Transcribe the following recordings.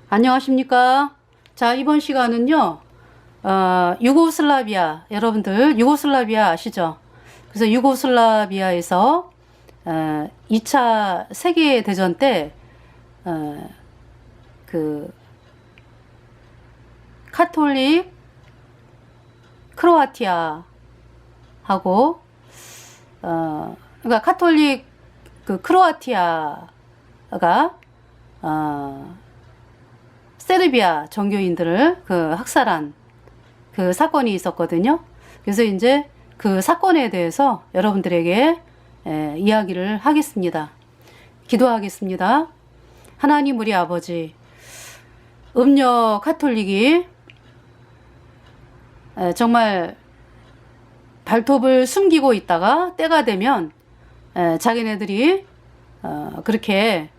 안녕하십니까. 자, 이번 시간은요, 유고슬라비아, 여러분들 유고슬라비아 아시죠? 그래서 유고슬라비아에서 2차 세계대전 때 그 카톨릭 크로아티아하고 그러니까 카톨릭 그 크로아티아가 세르비아 정교인들을 그 학살한 그 사건이 있었거든요. 그래서 이제 그 사건에 대해서 여러분들에게 이야기를 하겠습니다. 기도하겠습니다. 하나님 우리 아버지, 음녀 카톨릭이 정말 발톱을 숨기고 있다가 때가 되면 자기네들이 그렇게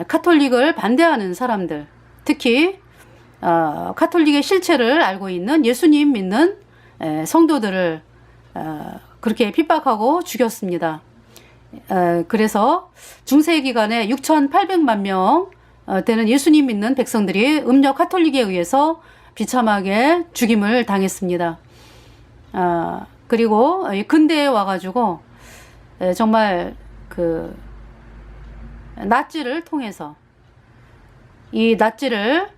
카톨릭을 반대하는 사람들, 특히 카톨릭의 실체를 알고 있는 예수님 믿는 성도들을 그렇게 핍박하고 죽였습니다. 그래서 중세기간에 6,800만 명 되는 예수님 믿는 백성들이 음녀 카톨릭에 의해서 비참하게 죽임을 당했습니다. 그리고 근대에 와가지고 정말 그 나치를 통해서 이 나치를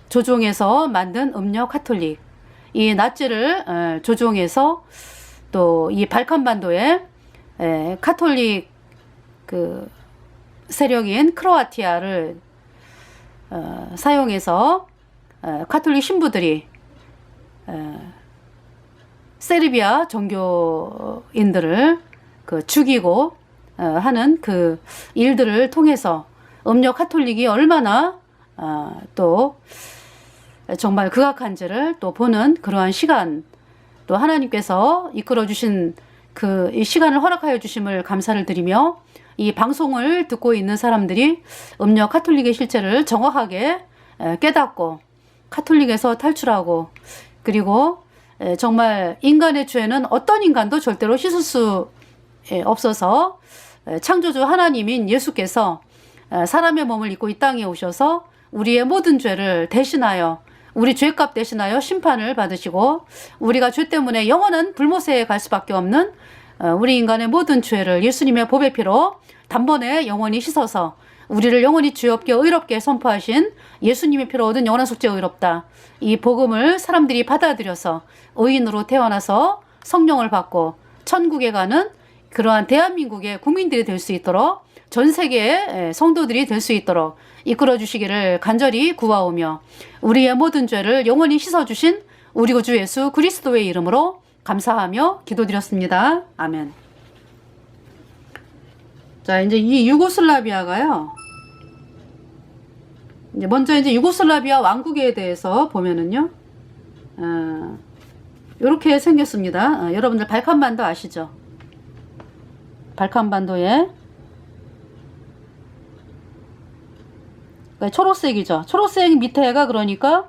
조종해서 만든 음녀 카톨릭, 이 나치를 조종해서 또 이 발칸반도에 카톨릭 그 세력인 크로아티아를 사용해서 카톨릭 신부들이 세르비아 종교인들을 그 죽이고 하는 그 일들을 통해서 음녀 카톨릭이 얼마나 또 정말 극악한지를 또 보는 그러한 시간, 또 하나님께서 이끌어 주신 그 이 시간을 허락하여 주심을 감사를 드리며, 이 방송을 듣고 있는 사람들이 음녀 카톨릭의 실체를 정확하게 깨닫고 카톨릭에서 탈출하고, 그리고 정말 인간의 죄는 어떤 인간도 절대로 씻을 수 없어서 창조주 하나님인 예수께서 사람의 몸을 입고 이 땅에 오셔서 우리의 모든 죄를 대신하여, 우리 죄값 대신하여 심판을 받으시고, 우리가 죄 때문에 영원한 불못에 갈 수밖에 없는 우리 인간의 모든 죄를 예수님의 보배 피로 단번에 영원히 씻어서 우리를 영원히 죄 없게 의롭게 선포하신 예수님의 피로 얻은 영원한 속죄 의롭다, 이 복음을 사람들이 받아들여서 의인으로 태어나서 성령을 받고 천국에 가는 그러한 대한민국의 국민들이 될 수 있도록, 전 세계의 성도들이 될 수 있도록 이끌어 주시기를 간절히 구하오며, 우리의 모든 죄를 영원히 씻어주신 우리 구주 예수 그리스도의 이름으로 감사하며 기도드렸습니다. 아멘. 자, 이제 이 유고슬라비아가요, 이제 먼저 이제 유고슬라비아 왕국에 대해서 보면은요, 이렇게 생겼습니다. 여러분들 발칸반도 아시죠? 발칸반도에 초록색이죠. 초록색 밑에가 그러니까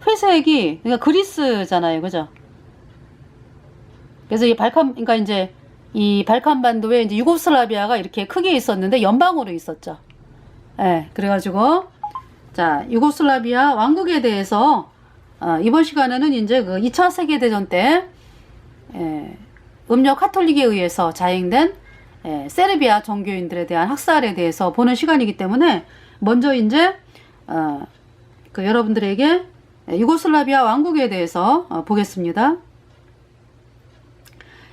회색이 그러니까 그리스잖아요, 그죠? 그래서 이 그러니까 이제 이 발칸반도에 이제 유고슬라비아가 이렇게 크게 있었는데 연방으로 있었죠. 예, 그래가지고 자, 유고슬라비아 왕국에 대해서 이번 시간에는 이제 그 2차 세계대전 때 음녀 카톨릭에 의해서 자행된 세르비아 종교인들에 대한 학살에 대해서 보는 시간이기 때문에, 먼저 이제 그 여러분들에게 유고슬라비아 왕국에 대해서 보겠습니다.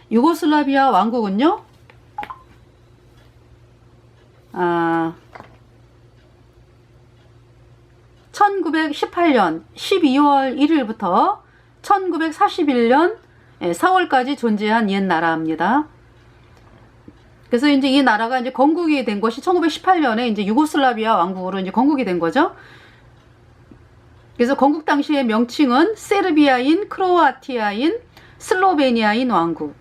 유고슬라비아 왕국은요, 1918년 12월 1일부터 1941년 4월까지 존재한 옛 나라입니다. 그래서 이제 이 나라가 이제 건국이 된 것이 1918년에 이제 유고슬라비아 왕국으로 이제 건국이 된 거죠. 그래서 건국 당시의 명칭은 세르비아인, 크로아티아인, 슬로베니아인 왕국이었고,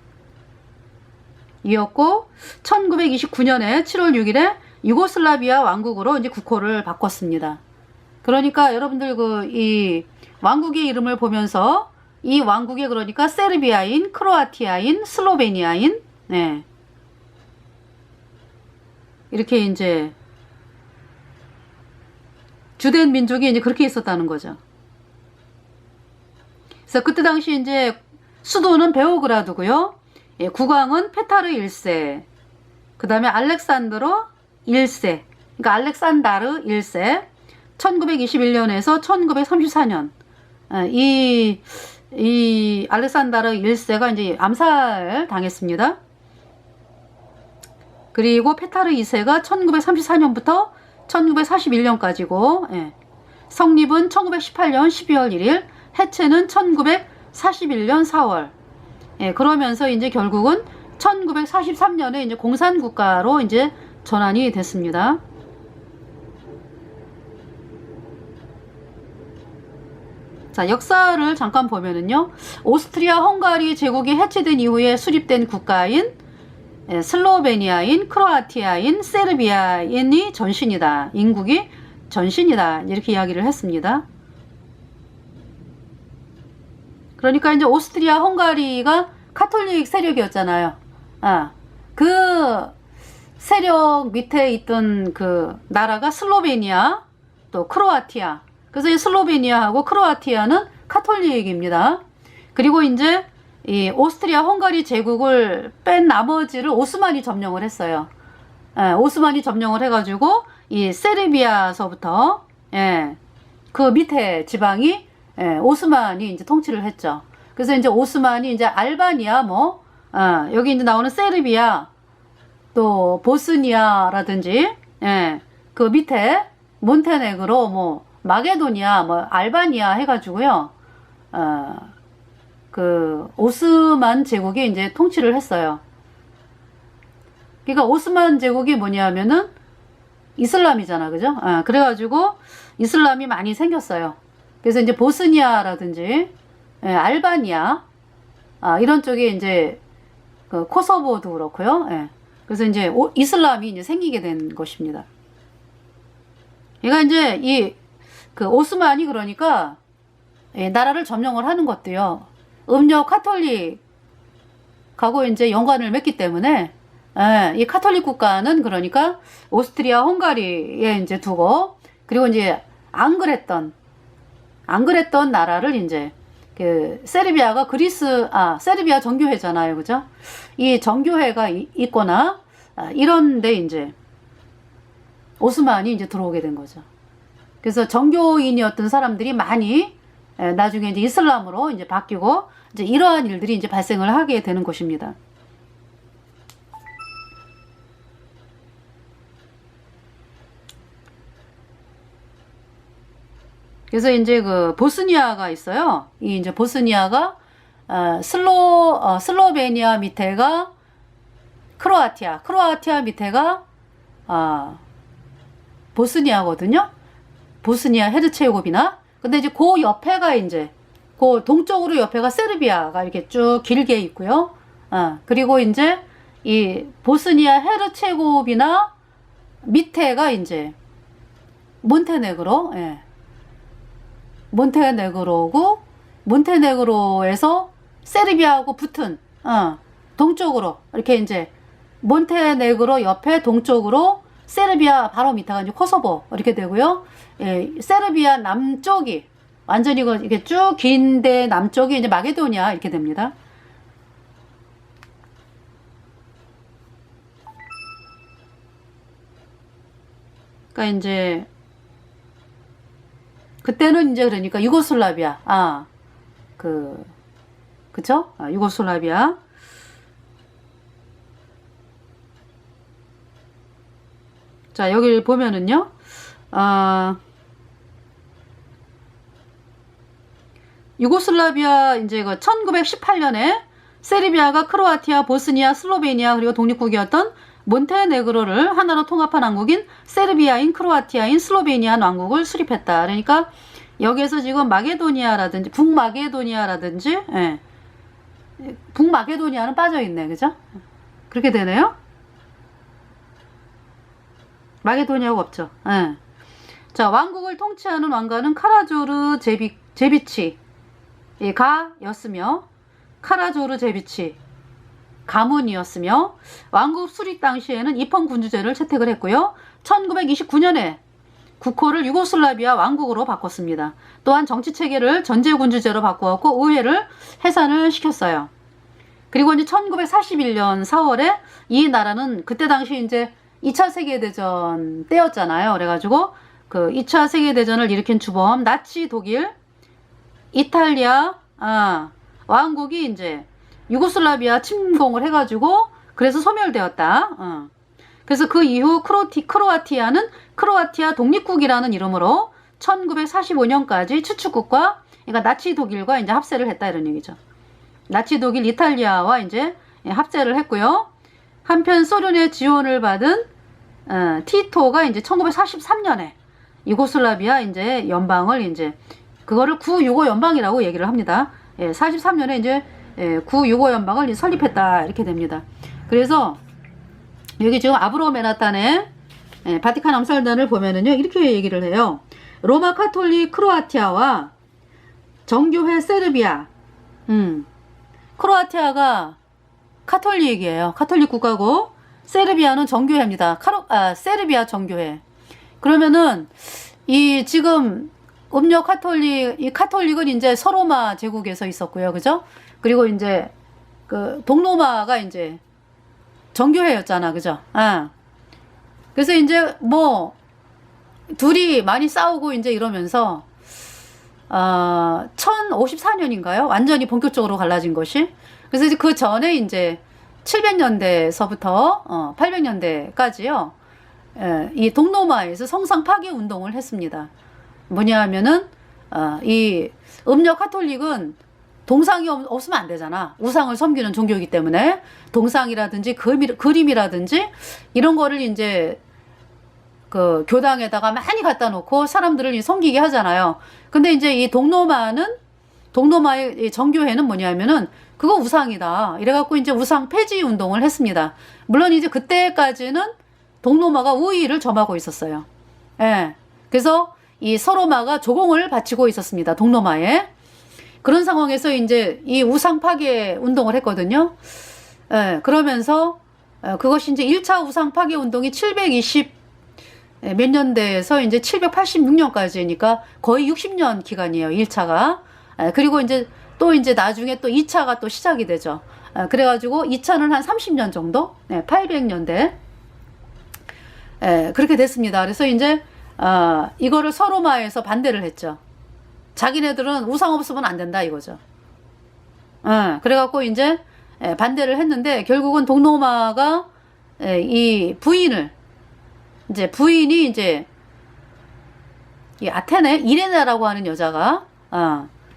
1929년에 7월 6일에 유고슬라비아 왕국으로 이제 국호를 바꿨습니다. 그러니까 여러분들 이 왕국의 이름을 보면서 이 왕국에 그러니까 세르비아인, 크로아티아인, 슬로베니아인, 네, 이렇게 이제 주된 민족이 이제 그렇게 있었다는 거죠. 그래서 그때 당시 이제 수도는 베오그라드고요. 예, 국왕은 페타르 1세, 그 다음에 알렉산드로 1세, 그러니까 알렉산다르 1세, 1921년에서 1934년, 이 알렉산다르 1세가 이제 암살 당했습니다. 그리고 페타르 2세가 1934년부터 1941년까지고, 예. 성립은 1918년 12월 1일, 해체는 1941년 4월. 예, 그러면서 이제 결국은 1943년에 이제 공산국가로 이제 전환이 됐습니다. 자, 역사를 잠깐 보면은요, 오스트리아 헝가리 제국이 해체된 이후에 수립된 국가인 슬로베니아인, 크로아티아인, 세르비아인이 전신이다. 인국이 전신이다. 이렇게 이야기를 했습니다. 그러니까 이제 오스트리아 헝가리가 카톨릭 세력이었잖아요. 그 세력 밑에 있던 그 나라가 슬로베니아, 또 크로아티아. 그래서 이 슬로베니아하고 크로아티아는 카톨릭입니다. 그리고 이제 이 오스트리아 헝가리 제국을 뺀 나머지를 오스만이 점령을 했어요. 오스만이 점령을 해가지고 이 세르비아서부터 그 밑에 지방이 오스만이 이제 통치를 했죠. 그래서 이제 오스만이 이제 알바니아 여기 이제 나오는 세르비아, 또 보스니아라든지 그 밑에 몬테네그로 마게도니아 알바니아 해가지고요. 그 오스만 제국이 이제 통치를 했어요. 그러니까 오스만 제국이 뭐냐면은 이슬람이잖아, 그죠? 그래가지고 이슬람이 많이 생겼어요. 그래서 이제 보스니아라든지 알바니아 이런 쪽에 이제 그 코소보도 그렇고요. 그래서 이제 이슬람이 이제 생기게 된 것입니다. 그러니까 이제 이 그 오스만이 그러니까 나라를 점령을 하는 것도요. 음력 카톨릭하고 이제 연관을 맺기 때문에 이 카톨릭 국가는 그러니까 오스트리아 헝가리에 이제 두고, 그리고 이제 안 그랬던 나라를 이제 그 세르비아가 세르비아 정교회잖아요, 그죠? 이 정교회가 있거나 이런데 이제 오스만이 이제 들어오게 된 거죠. 그래서 정교인이었던 사람들이 많이 나중에 이제 이슬람으로 이제 바뀌고 이제 이러한 일들이 이제 발생을 하게 되는 것입니다. 그래서 이제 그 보스니아가 있어요. 이 이제 보스니아가 슬로베니아 밑에가 크로아티아 밑에가 보스니아거든요. 보스니아 헤르체고비나. 근데 이제 그 옆에가 이제 그 동쪽으로 옆에가 세르비아가 이렇게 쭉 길게 있고요. 그리고 이제 이 보스니아 헤르체고비나 밑에가 이제 몬테네그로, 몬테네그로고, 몬테네그로에서 세르비아하고 붙은 동쪽으로 이렇게 이제 몬테네그로 옆에 동쪽으로 세르비아 바로 밑에가 이제 코소보 이렇게 되고요. 세르비아 남쪽이 완전히 이게 쭉 긴데 남쪽이 이제 마게도니아 이렇게 됩니다. 그러니까 이제 그때는 이제 그러니까 유고슬라비아 그쵸? 유고슬라비아. 자, 여기 보면은요, 유고슬라비아 이제 그 1918년에 세르비아가 크로아티아, 보스니아, 슬로베니아 그리고 독립국이었던 몬테네그로를 하나로 통합한 왕국인 세르비아인, 크로아티아인, 슬로베니아 왕국을 수립했다. 그러니까 여기에서 지금 마게도니아라든지 북마게도니아라든지 북마게도니아는 빠져있네, 그죠? 그렇게 되네요. 마게도니아가 없죠. 자, 왕국을 통치하는 왕가는 카라조르 제비치가 였으며, 카라조르 제비치 가문이었으며 왕국 수립 당시에는 입헌 군주제를 채택을 했고요. 1929년에 국호를 유고슬라비아 왕국으로 바꿨습니다. 또한 정치 체계를 전제 군주제로 바꾸었고 의회를 해산을 시켰어요. 그리고 이제 1941년 4월에 이 나라는 그때 당시 이제 2차 세계대전 때였잖아요. 그래가지고 그 2차 세계대전을 일으킨 주범 나치 독일, 이탈리아 왕국이 이제 유고슬라비아 침공을 해가지고 그래서 소멸되었다. 그래서 그 이후 크로아티아는 크로아티아 독립국이라는 이름으로 1945년까지 추축국과 그러니까 나치 독일과 이제 합세를 했다 이런 얘기죠. 나치 독일, 이탈리아와 이제 합세를 했고요. 한편 소련의 지원을 받은 티토가 이제 1943년에 유고슬라비아 이제 연방을 이제 그거를 구유고 연방이라고 얘기를 합니다. 43년에 이제 구유고 연방을 설립했다 이렇게 됩니다. 그래서 여기 지금 아브로 메나탄의 바티칸 암살단을 보면은요 이렇게 얘기를 해요. 로마 카톨릭 크로아티아와 정교회 세르비아. 크로아티아가 카톨릭이에요. 카톨릭 국가고 세르비아는 정교회입니다. 세르비아 정교회. 그러면은 이 지금 음력 이 카톨릭은 이제 서로마 제국에서 있었고요. 그죠? 그리고 이제 그 동로마가 이제 정교회였잖아. 그죠? 그래서 이제 뭐 둘이 많이 싸우고 이제 이러면서 1054년인가요? 완전히 본격적으로 갈라진 것이. 그래서 이제 그 전에 이제 700년대서부터 800년대까지요. 이 동로마에서 성상 파괴 운동을 했습니다. 뭐냐 하면은 이 음력 카톨릭은 동상이 없으면 안 되잖아. 우상을 섬기는 종교이기 때문에 동상이라든지 그림이라든지 이런 거를 이제 그 교당에다가 많이 갖다 놓고 사람들을 섬기게 하잖아요. 근데 이제 이 동로마의 정교회는 뭐냐면은 그거 우상이다. 이래갖고 이제 우상 폐지 운동을 했습니다. 물론 이제 그때까지는 동로마가 우위를 점하고 있었어요. 그래서 이 서로마가 조공을 바치고 있었습니다. 동로마에. 그런 상황에서 이제 이 우상 파괴 운동을 했거든요. 그러면서 그것이 이제 1차 우상 파괴 운동이 720 몇 년대에서 이제 786년까지니까 거의 60년 기간이에요. 1차가. 그리고 이제 또 이제 나중에 또 2차가 또 시작이 되죠. 그래가지고 2차는 한 30년 정도? 800년대. 그렇게 됐습니다. 그래서 이제 이거를 서로마에서 반대를 했죠. 자기네들은 우상 없으면 안 된다 이거죠. 그래갖고 이제 반대를 했는데 결국은 동로마가 이 부인이 이제 이 아테네 이레나라고 하는 여자가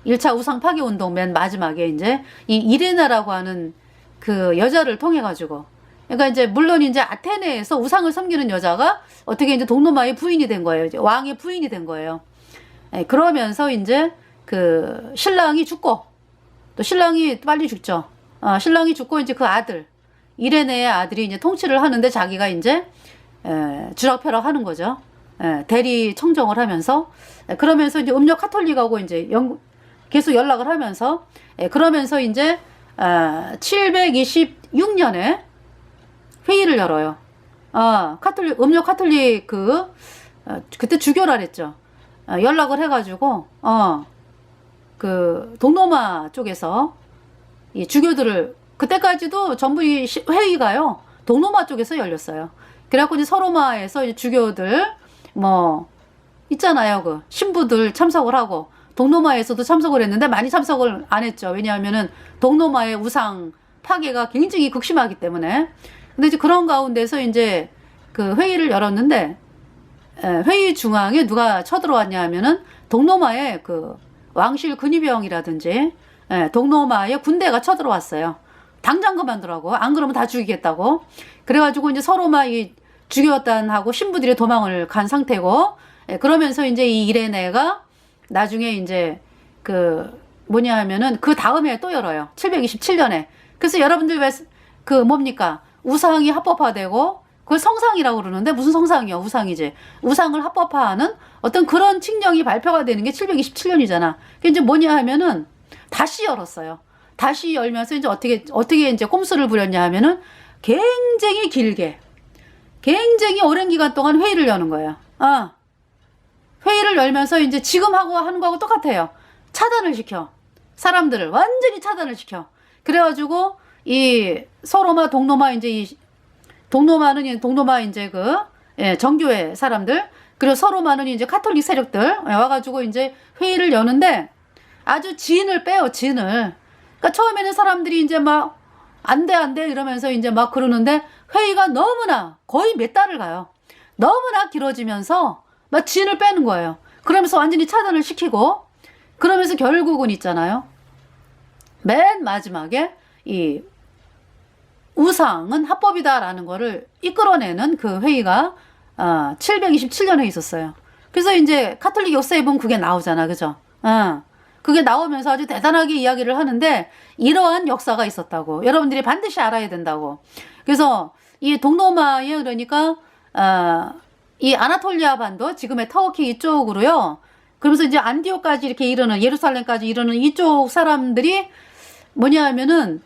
1차 우상 파괴 운동 맨 마지막에 이제 이 이레나라고 하는 그 여자를 통해 가지고 그러니까 이제 물론 이제 아테네에서 우상을 섬기는 여자가 어떻게 이제 동로마의 부인이 된 거예요. 이제 왕의 부인이 된 거예요. 그러면서 이제 그 신랑이 죽고 또 신랑이 빨리 죽죠. 신랑이 죽고 이제 그 아들 이레네의 아들이 이제 통치를 하는데 자기가 이제 주락펴락 하는 거죠. 대리 청정을 하면서 그러면서 이제 음력 카톨릭하고 이제 계속 연락을 하면서 그러면서 이제 726년에 회의를 열어요. 음력 카톨릭 그때 주교라 그랬죠. 연락을 해가지고 그 동로마 쪽에서 이 주교들을 그때까지도 전부 이 회의가요 동로마 쪽에서 열렸어요. 그래갖고 이제 서로마에서 이제 주교들 뭐 있잖아요. 그 신부들 참석을 하고 동로마에서도 참석을 했는데 많이 참석을 안 했죠. 왜냐하면은 동로마의 우상 파괴가 굉장히 극심하기 때문에. 근데 이제 그런 가운데서 이제 그 회의를 열었는데 회의 중앙에 누가 쳐들어왔냐 하면은 동로마의 그 왕실 근위병이라든지 동로마의 군대가 쳐들어왔어요. 당장 그만두라고. 안 그러면 다 죽이겠다고. 그래가지고 이제 서로마 이 주교단하고 신부들이 도망을 간 상태고 그러면서 이제 이 이레네가 나중에 이제 그 뭐냐 하면은 그 다음에 또 열어요. 727년에. 그래서 여러분들 왜 그 뭡니까? 우상이 합법화되고 그걸 성상이라고 그러는데 무슨 성상이야? 우상이지. 우상을 합법화하는 어떤 그런 칙령이 발표가 되는 게 727년이잖아. 그게 이제 뭐냐 하면은 다시 열었어요. 다시 열면서 이제 어떻게 이제 꼼수를 부렸냐 하면은 굉장히 길게, 굉장히 오랜 기간 동안 회의를 여는 거예요. 회의를 열면서 이제 지금 하는 거하고 똑같아요. 차단을 시켜. 사람들을 완전히 차단을 시켜. 그래가지고 이 서로마 동로마 이제 동로마는 동로마 이제 정교회 사람들, 그리고 서로마는 이제 카톨릭 세력들 와가지고 이제 회의를 여는데 아주 진을 빼요, 진을. 그러니까 처음에는 사람들이 이제 막 안 돼 이러면서 이제 막 그러는데 회의가 너무나 거의 몇 달을 가요. 너무나 길어지면서 막 진을 빼는 거예요. 그러면서 완전히 차단을 시키고, 그러면서 결국은 있잖아요. 맨 마지막에 이 우상은 합법이다라는 거를 이끌어내는 그 회의가 727년에 있었어요. 그래서 이제 카톨릭 역사에 보면 그게 나오잖아, 그죠? 그게 나오면서 아주 대단하게 이야기를 하는데 이러한 역사가 있었다고 여러분들이 반드시 알아야 된다고. 그래서 이 동로마에 그러니까 이 아나톨리아 반도, 지금의 터키 이쪽으로요. 그러면서 이제 안디옥까지 이렇게 이르는, 예루살렘까지 이르는 이쪽 사람들이 뭐냐 하면은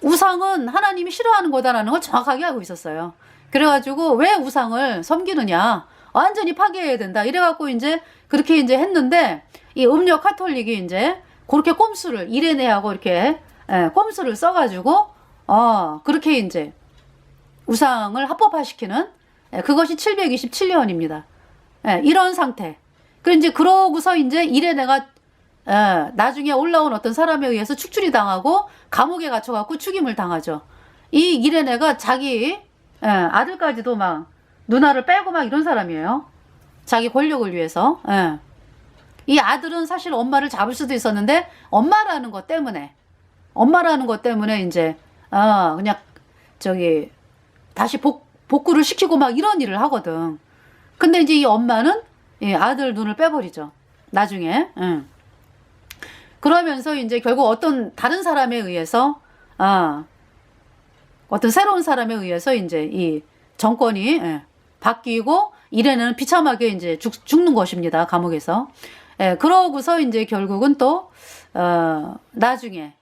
우상은 하나님이 싫어하는 거다라는 걸 정확하게 알고 있었어요. 그래가지고 왜 우상을 섬기느냐, 완전히 파괴해야 된다 이래갖고 이제 그렇게 이제 했는데, 이 음력 카톨릭이 이제 그렇게 꼼수를 이레네하고 이렇게 꼼수를 써가지고 그렇게 이제 우상을 합법화시키는, 그것이 727년입니다. 이런 상태. 그 이제 그러고서 이제 이레네가 나중에 올라온 어떤 사람에 의해서 축출이 당하고 감옥에 갇혀갖고 죽임을 당하죠. 이 이레네가 자기 아들까지도 막 누나를 빼고 막 이런 사람이에요. 자기 권력을 위해서. 이 아들은 사실 엄마를 잡을 수도 있었는데 엄마라는 것 때문에 이제 그냥 다시 복구를 시키고 막 이런 일을 하거든. 근데 이제 이 엄마는 아들 눈을 빼버리죠, 나중에. 그러면서 이제 결국 어떤 다른 사람에 의해서 어떤 새로운 사람에 의해서 이제 이 정권이 바뀌고 이래는 비참하게 이제 죽는 것입니다, 감옥에서. 그러고서 이제 결국은 또 나중에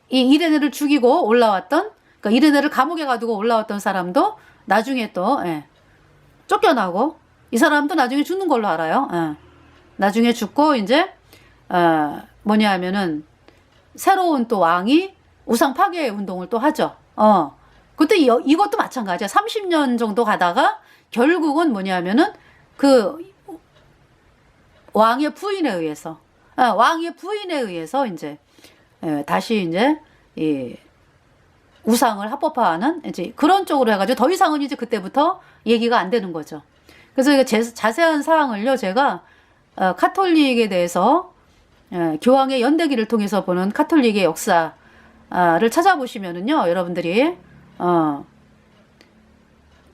이 이레네를 죽이고 올라왔던, 그러니까 이레네를 감옥에 가두고 올라왔던 사람도 나중에 또 쫓겨나고, 이 사람도 나중에 죽는 걸로 알아요. 나중에 죽고 이제 뭐냐 하면은 새로운 또 왕이 우상 파괴 운동을 또 하죠. 그때 이것도 마찬가지야. 30년 정도 가다가 결국은 뭐냐 하면은 그 왕의 부인에 의해서 이제 다시 이제 이 우상을 합법화하는 이제 그런 쪽으로 해가지고 더 이상은 이제 그때부터 얘기가 안 되는 거죠. 그래서 이거 자세한 사항을요, 제가 카톨릭에 대해서 교황의 연대기를 통해서 보는 카톨릭의 역사를 찾아보시면은요, 여러분들이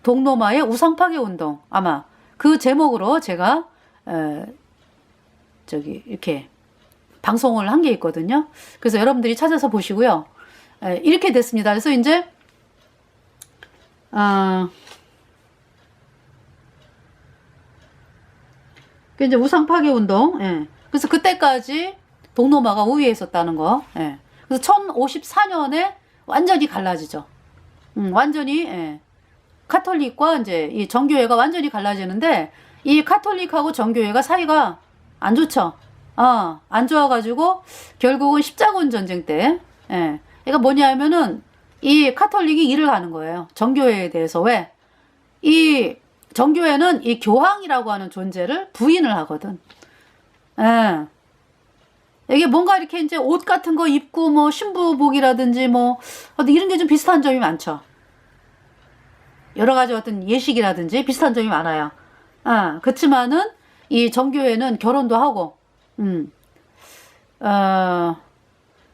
동로마의 우상 파괴 운동, 아마 그 제목으로 제가 이렇게 방송을 한 게 있거든요. 그래서 여러분들이 찾아서 보시고요. 이렇게 됐습니다. 그래서 이제 이제 우상 파괴 운동. 그래서 그때까지 동로마가 우위에 있었다는 거. 그래서 1054년에 완전히 갈라지죠. 완전히 카톨릭과 이제 이 정교회가 완전히 갈라지는데, 이 카톨릭하고 정교회가 사이가 안 좋죠. 안 좋아가지고 결국은 십자군 전쟁 때, 그러니까 뭐냐 하면은 이 카톨릭이 일을 가는 거예요, 정교회에 대해서. 왜? 이 정교회는 이 교황이라고 하는 존재를 부인을 하거든. 이게 뭔가 이렇게 이제 옷 같은 거 입고 뭐 신부복이라든지 뭐 이런 게 좀 비슷한 점이 많죠. 여러 가지 어떤 예식이라든지 비슷한 점이 많아요. 그렇지만은 이 정교회는 결혼도 하고,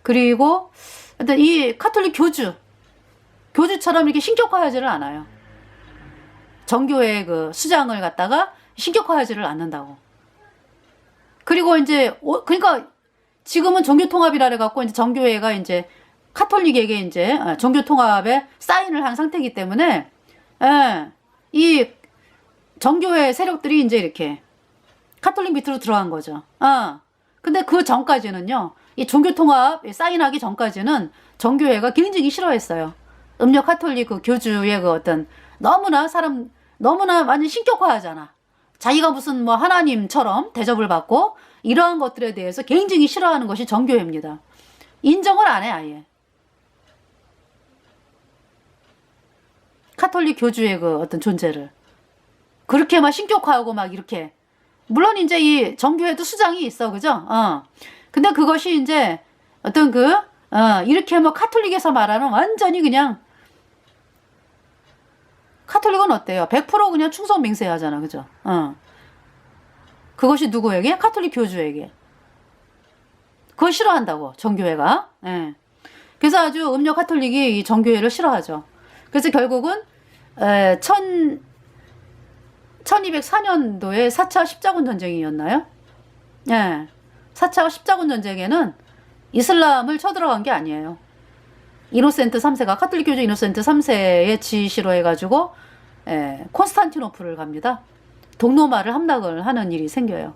그리고 일단 이 카톨릭 교주처럼 이렇게 신격화하지를 않아요. 정교회의 그 수장을 갖다가 신격화하지를 않는다고. 그리고 이제 그러니까 지금은 종교통합이라 해갖고 이제 정교회가 이제 카톨릭에게 이제 종교통합에 사인을 한 상태이기 때문에 이 정교회 세력들이 이제 이렇게 카톨릭 밑으로 들어간 거죠. 근데 그 전까지는요, 이 종교통합 사인하기 전까지는 정교회가 굉장히 싫어했어요. 음력 카톨릭 그 교주의 그 어떤 너무나 완전 신격화하잖아. 자기가 무슨 뭐 하나님처럼 대접을 받고 이러한 것들에 대해서 굉장히 싫어하는 것이 정교회입니다. 인정을 안 해, 아예. 카톨릭 교주의 그 어떤 존재를. 그렇게 막 신격화하고 막 이렇게. 물론 이제 이 정교회도 수장이 있어, 그죠? 근데 그것이 이제 어떤 이렇게 뭐 카톨릭에서 말하는 완전히 그냥 카톨릭은 어때요? 100% 그냥 충성 맹세하잖아, 그죠? 그것이 누구에게? 카톨릭 교주에게. 그걸 싫어한다고, 정교회가. 예. 그래서 아주 음력 카톨릭이 이 정교회를 싫어하죠. 그래서 결국은 1204년도에 4차 십자군 전쟁이었나요? 예. 4차 십자군 전쟁에는 이슬람을 쳐들어간 게 아니에요. 이노센트 3세가 카톨릭 교주 이노센트 3세의 지시로 해가지고 콘스탄티노플을 갑니다. 동로마를 함락을 하는 일이 생겨요.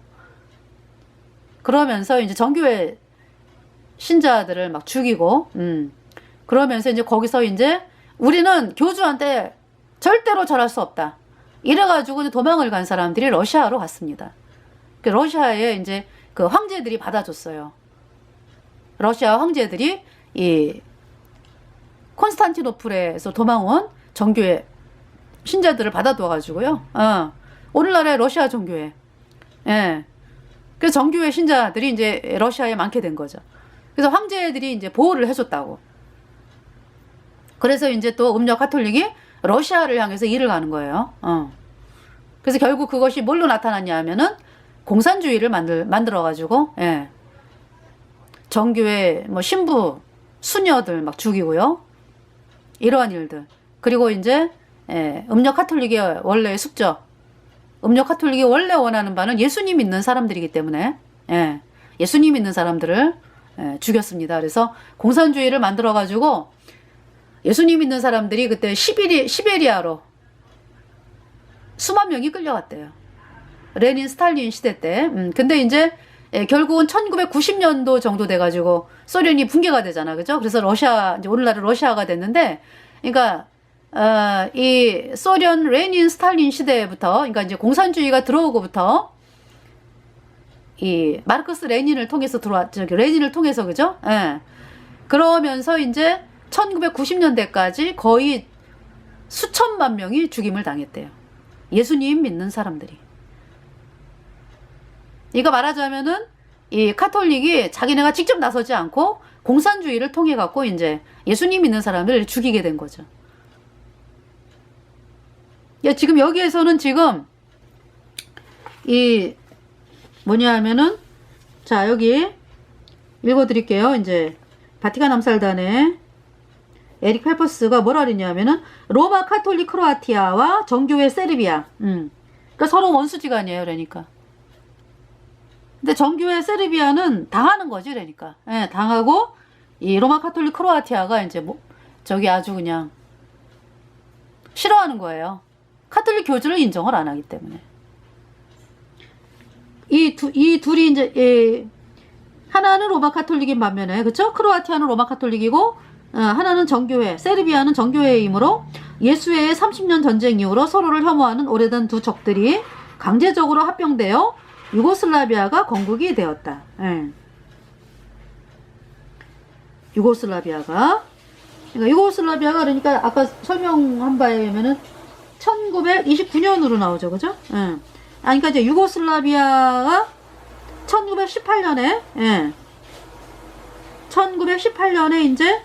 그러면서 이제 정교회 신자들을 막 죽이고, 그러면서 이제 거기서 이제 우리는 교주한테 절대로 절할 수 없다. 이래가지고 도망을 간 사람들이 러시아로 갔습니다. 러시아에 이제 그 황제들이 받아줬어요. 러시아 황제들이 이 콘스탄티노플에서 도망온 정교회 신자들을 받아둬가지고요. 오늘날의 러시아 정교회. 예. 그래서 정교회 신자들이 이제 러시아에 많게 된 거죠. 그래서 황제들이 이제 보호를 해줬다고. 그래서 이제 또 음력 카톨릭이 러시아를 향해서 일을 가는 거예요. 그래서 결국 그것이 뭘로 나타났냐 하면은 공산주의를 만들어가지고, 예. 정교회 뭐 신부, 수녀들 막 죽이고요. 이러한 일들. 그리고 이제, 음력 카톨릭의 원래의 숙적. 음력 카톨릭이 원래 원하는 바는 예수님 믿는 사람들이기 때문에, 예수님 믿는 사람들을 죽였습니다. 그래서 공산주의를 만들어가지고 예수님 믿는 사람들이 그때 시베리아로 수만 명이 끌려갔대요. 레닌 스탈린 시대 때. 근데 이제 결국은 1990년도 정도 돼가지고 소련이 붕괴가 되잖아, 그죠? 그래서 이제 오늘날은 러시아가 됐는데, 그러니까 이 소련 레닌 스탈린 시대부터, 그러니까 이제 공산주의가 들어오고부터 이 마르크스 레닌을 통해서 레닌을 통해서, 그죠? 예. 그러면서 이제 1990년대까지 거의 수천만 명이 죽임을 당했대요. 예수님 믿는 사람들이. 이거 말하자면은 이 카톨릭이 자기네가 직접 나서지 않고 공산주의를 통해 갖고 이제 예수님 믿는 사람들을 죽이게 된 거죠. 지금 여기에서는 지금 이 뭐냐 하면은, 자, 여기 읽어드릴게요. 이제 바티칸 암살단의 에릭 펠퍼스가 뭐라 그랬냐면은 로마 카톨릭 크로아티아와 정교회 세르비아. 그러니까 서로 원수지간이에요, 그러니까. 근데 정교회 세르비아는 당하는 거지, 그러니까. 예, 당하고 이 로마 카톨릭 크로아티아가 이제 뭐 저기 아주 그냥 싫어하는 거예요. 카톨릭 교주를 인정을 안 하기 때문에. 이 둘이 이제 하나는 로마 카톨릭인 반면에, 그쵸? 크로아티아는 로마 카톨릭이고, 하나는 정교회, 세르비아는 정교회이므로 예수회의 30년 전쟁 이후로 서로를 혐오하는 오래된 두 적들이 강제적으로 합병되어 유고슬라비아가 건국이 되었다. 유고슬라비아가 그러니까 아까 설명한 바에 의하면은 1929년으로 나오죠, 그죠? 그러니까 이제 유고슬라비아가 1918년에 이제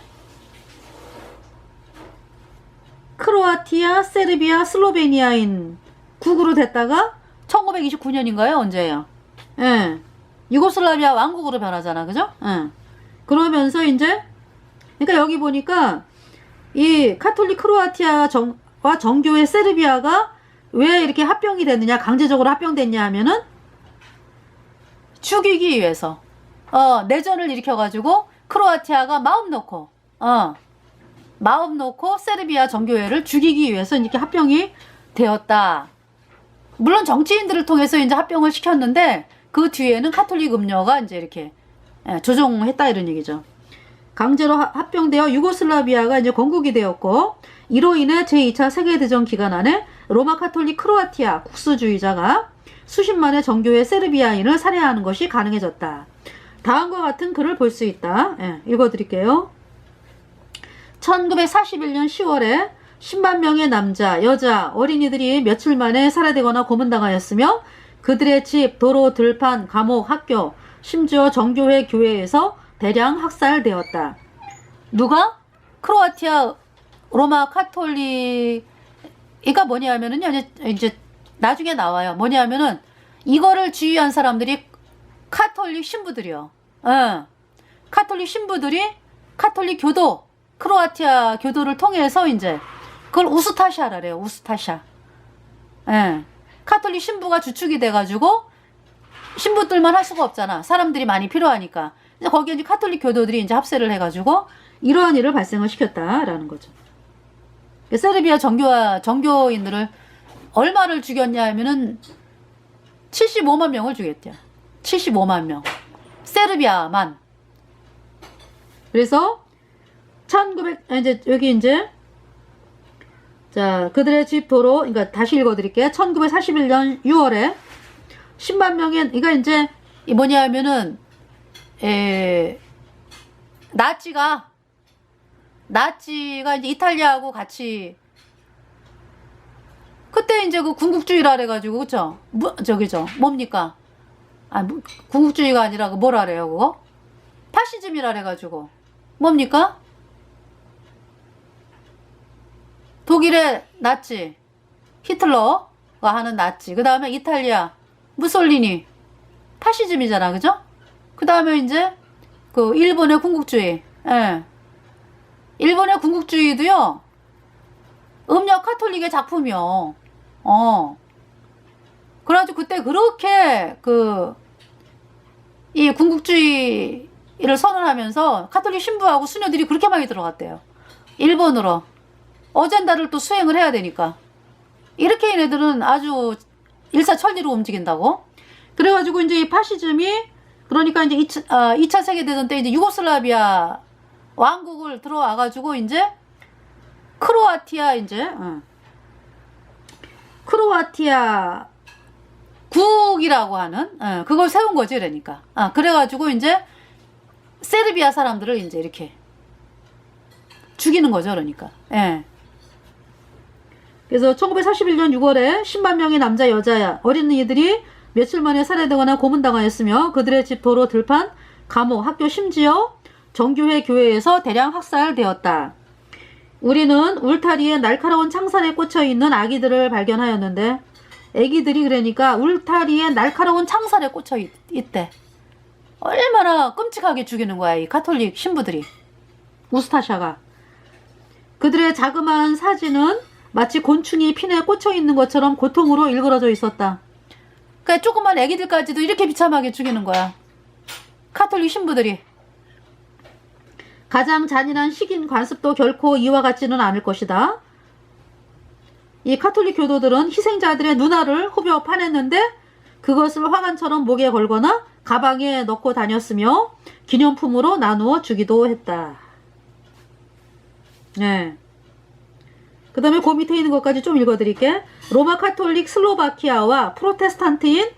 크로아티아, 세르비아, 슬로베니아인 국으로 됐다가 1929년인가요? 언제예요? 유고슬라비아 왕국으로 변하잖아, 그죠? 그러면서 이제, 그러니까 여기 보니까 이 카톨릭 크로아티아와 정교회 세르비아가 왜 이렇게 합병이 됐느냐, 강제적으로 합병됐냐 하면은 죽이기 위해서 내전을 일으켜가지고 크로아티아가 마음 놓고 세르비아 정교회를 죽이기 위해서 이렇게 합병이 되었다. 물론 정치인들을 통해서 이제 합병을 시켰는데 그 뒤에는 카톨릭 음녀가 이제 이렇게 조종했다 이런 얘기죠. 강제로 합병되어 유고슬라비아가 이제 건국이 되었고, 이로 인해 제2차 세계대전 기간 안에 로마 카톨릭 크로아티아 국수주의자가 수십만의 정교의 세르비아인을 살해하는 것이 가능해졌다. 다음과 같은 글을 볼 수 있다. 읽어드릴게요. 1941년 10월에 10만 명의 남자, 여자, 어린이들이 며칠 만에 살해되거나 고문당하였으며 그들의 집, 도로, 들판, 감옥, 학교, 심지어 정교회 교회에서 대량 학살되었다. 누가? 크로아티아 로마 카톨릭. 그러니까 뭐냐 하면은요, 이제 나중에 나와요. 뭐냐 하면은 이거를 지휘한 사람들이 카톨릭 신부들이요. 카톨릭 신부들이 카톨릭 교도, 크로아티아 교도를 통해서 이제 그걸 우스타샤라래요. 우스타샤. 카톨릭 신부가 주축이 돼가지고 신부들만 할 수가 없잖아. 사람들이 많이 필요하니까. 이제 거기에 이제 카톨릭 교도들이 이제 합세를 해가지고 이러한 일을 발생을 시켰다라는 거죠. 세르비아 정교인들을 얼마를 죽였냐 하면은 75만 명을 죽였대요. 75만 명. 세르비아만. 그래서 이제 여기 이제 자, 그들의 집 도로, 그러니까 다시 읽어드릴게요. 1941년 6월에 10만 명의, 그러니까 이제 뭐냐 하면은 나치가 이제 이탈리아하고 같이 그때 이제 그 군국주의라 그래가지고, 그쵸? 저기죠. 뭡니까? 군국주의가 아니라 그 뭐라 그래요, 그거? 파시즘이라 그래가지고. 뭡니까? 독일의 나치. 히틀러가 하는 나치. 그 다음에 이탈리아. 무솔리니. 파시즘이잖아, 그죠? 그 다음에 이제 그 일본의 군국주의. 일본의 군국주의도요, 음력 카톨릭의 작품이요. 그래가지고 그때 그렇게 이 군국주의를 선언하면서 카톨릭 신부하고 수녀들이 그렇게 많이 들어갔대요. 일본으로. 어젠다를 또 수행을 해야 되니까. 이렇게 얘네들은 아주 일사천리로 움직인다고. 그래가지고 이제 이 파시즘이, 그러니까 이제 2차 세계대전 때 이제 유고슬라비아 왕국을 들어와가지고 이제 크로아티아 크로아티아 국이라고 하는 그걸 세운 거지. 그러니까 그래가지고 이제 세르비아 사람들을 이제 이렇게 죽이는 거죠. 그러니까. 그래서 1941년 6월에 10만 명의 남자, 여자, 어린이들이 며칠 만에 살해되거나 고문당하였으며 그들의 집, 도로, 들판, 감옥, 학교, 심지어 정교회 교회에서 대량 학살되었다. 우리는 울타리에 날카로운 창살에 꽂혀있는 아기들을 발견하였는데, 아기들이 그러니까 울타리에 날카로운 창살에 꽂혀있대. 얼마나 끔찍하게 죽이는 거야, 이 가톨릭 신부들이. 우스타샤가. 그들의 자그마한 사진은 마치 곤충이 핀에 꽂혀있는 것처럼 고통으로 일그러져 있었다. 그러니까 조그만 아기들까지도 이렇게 비참하게 죽이는 거야, 가톨릭 신부들이. 가장 잔인한 식인 관습도 결코 이와 같지는 않을 것이다. 이 가톨릭 교도들은 희생자들의 눈알을 후벼 파냈는데 그것을 화관처럼 목에 걸거나 가방에 넣고 다녔으며 기념품으로 나누어 주기도 했다. 그 다음에 그 밑에 있는 것까지 좀 읽어드릴게. 로마 카톨릭 슬로바키아와 프로테스탄트인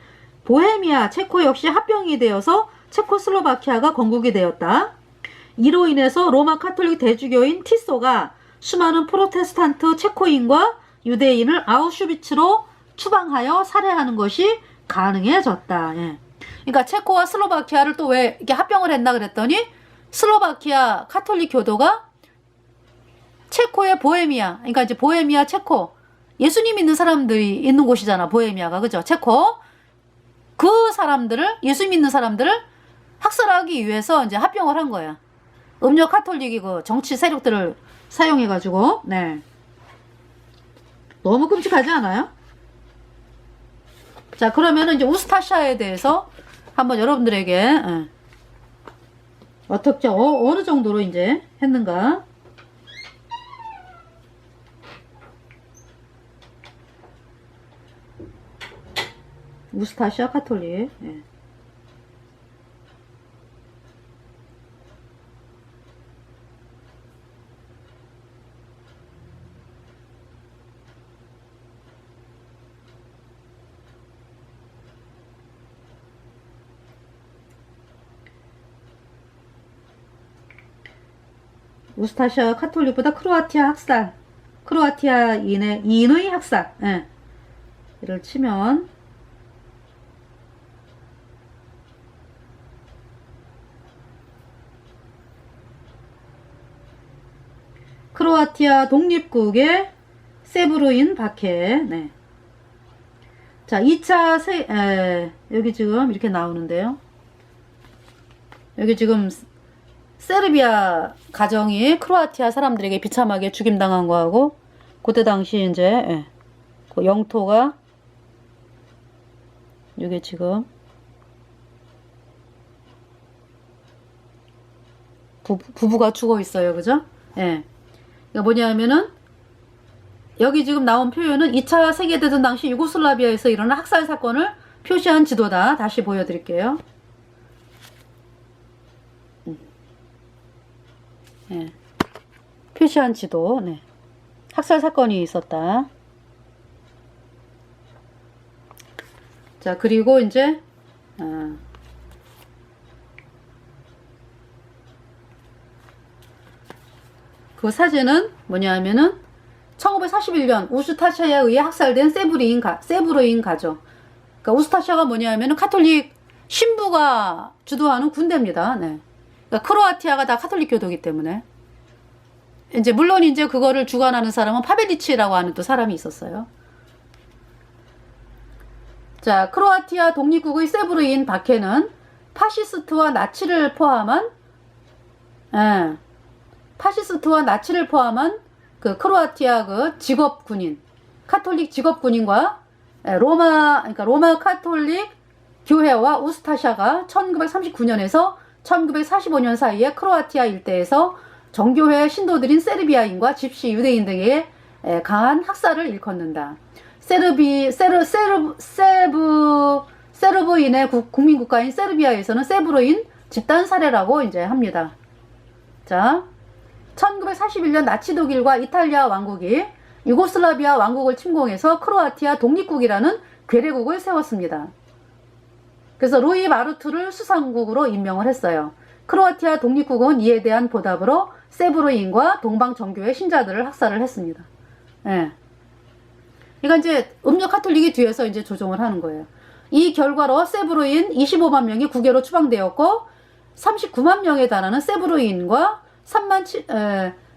보헤미아 체코 역시 합병이 되어서 체코슬로바키아가 건국이 되었다. 이로 인해서 로마 카톨릭 대주교인 티소가 수많은 프로테스탄트 체코인과 유대인을 아우슈비츠로 추방하여 살해하는 것이 가능해졌다. 그러니까 체코와 슬로바키아를 또 왜 이렇게 합병을 했나 그랬더니, 슬로바키아 카톨릭 교도가 체코의 보헤미아, 그러니까 이제 보헤미아 체코, 예수님 믿는 사람들이 있는 곳이잖아, 보헤미아가. 그죠? 체코. 그 사람들을, 예수 믿는 사람들을 학살하기 위해서 이제 합병을 한 거야. 음력 카톨릭이 그 정치 세력들을 사용해가지고. 너무 끔찍하지 않아요? 자, 그러면은 이제 우스타샤에 대해서 한번 여러분들에게 어떻게 어느 정도로 이제 했는가. 우스타샤 카톨릭. 우스타시아 카톨릭보다 크로아티아 학살, 크로아티아인의 학살, 예. 이를 치면 크로아티아 독립국의 세브로인 박해. 네. 자, 2차 여기 지금 이렇게 나오는데요. 여기 지금 세르비아 가정이 크로아티아 사람들에게 비참하게 죽임당한 거하고, 그때 당시 이제 그 영토가 이게 지금 부부가 죽어 있어요, 그죠? 예. 이게 뭐냐면은 여기 지금 나온 표현은 2차 세계대전 당시 유고슬라비아에서 일어난 학살 사건을 표시한 지도다. 다시 보여드릴게요. 네. 표시한 지도. 네. 학살 사건이 있었다. 자, 그리고 이제 그 사진은 뭐냐 하면은 1941년 우스타시아에 의해 학살된 세브로인 가족. 그러니까 우스타시아가 뭐냐 하면은 카톨릭 신부가 주도하는 군대입니다. 네. 그러니까 크로아티아가 다 카톨릭 교도이기 때문에. 이제 물론 이제 그거를 주관하는 사람은 파벨리치라고 하는 또 사람이 있었어요. 자, 크로아티아 독립국의 세브로인 박해는 파시스트와 나치를 포함한 그 크로아티아 그 직업군인, 카톨릭 직업군인과 로마 카톨릭 교회와 우스타샤가 1939년에서 1945년 사이에 크로아티아 일대에서 정교회 신도들인 세르비아인과 집시 유대인 등의 강한 학살을 일컫는다. 세르브인의 국민국가인 세르비아에서는 세브로인 집단 살해라고 이제 합니다. 자, 1941년 나치 독일과 이탈리아 왕국이 유고슬라비아 왕국을 침공해서 크로아티아 독립국이라는 괴뢰국을 세웠습니다. 그래서 루이 마르투를 수상국으로 임명을 했어요. 크로아티아 독립국은 이에 대한 보답으로 세브로인과 동방 정교회 신자들을 학살을 했습니다. 예. 그러니까 이제 음력 카톨릭이 뒤에서 이제 조종을 하는 거예요. 이 결과로 세브로인 25만 명이 국외로 추방되었고 39만 명에 달하는 세브로인과 3만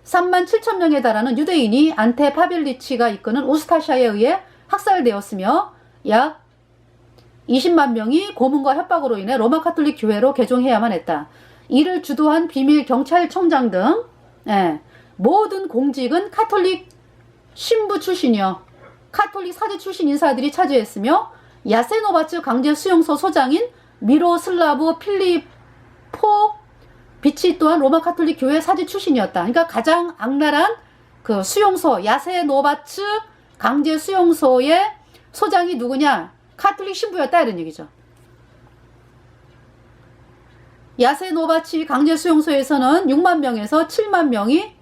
7천 명에 달하는 유대인이 안테 파빌리치가 이끄는 우스타시아에 의해 학살되었으며 약 20만 명이 고문과 협박으로 인해 로마 카톨릭 교회로 개종해야만 했다. 이를 주도한 비밀 경찰청장 등 모든 공직은 카톨릭 신부 출신이요, 카톨릭 사제 출신 인사들이 차지했으며 야세노바츠 강제 수용소 소장인 미로슬라브 필리포 비치 또한 로마 카톨릭 교회 사제 출신이었다. 그러니까 가장 악랄한 그 수용소, 야세노바츠 강제 수용소의 소장이 누구냐? 카톨릭 신부였다, 이런 얘기죠. 야세노바치 강제 수용소에서는 6만 명에서 7만 명이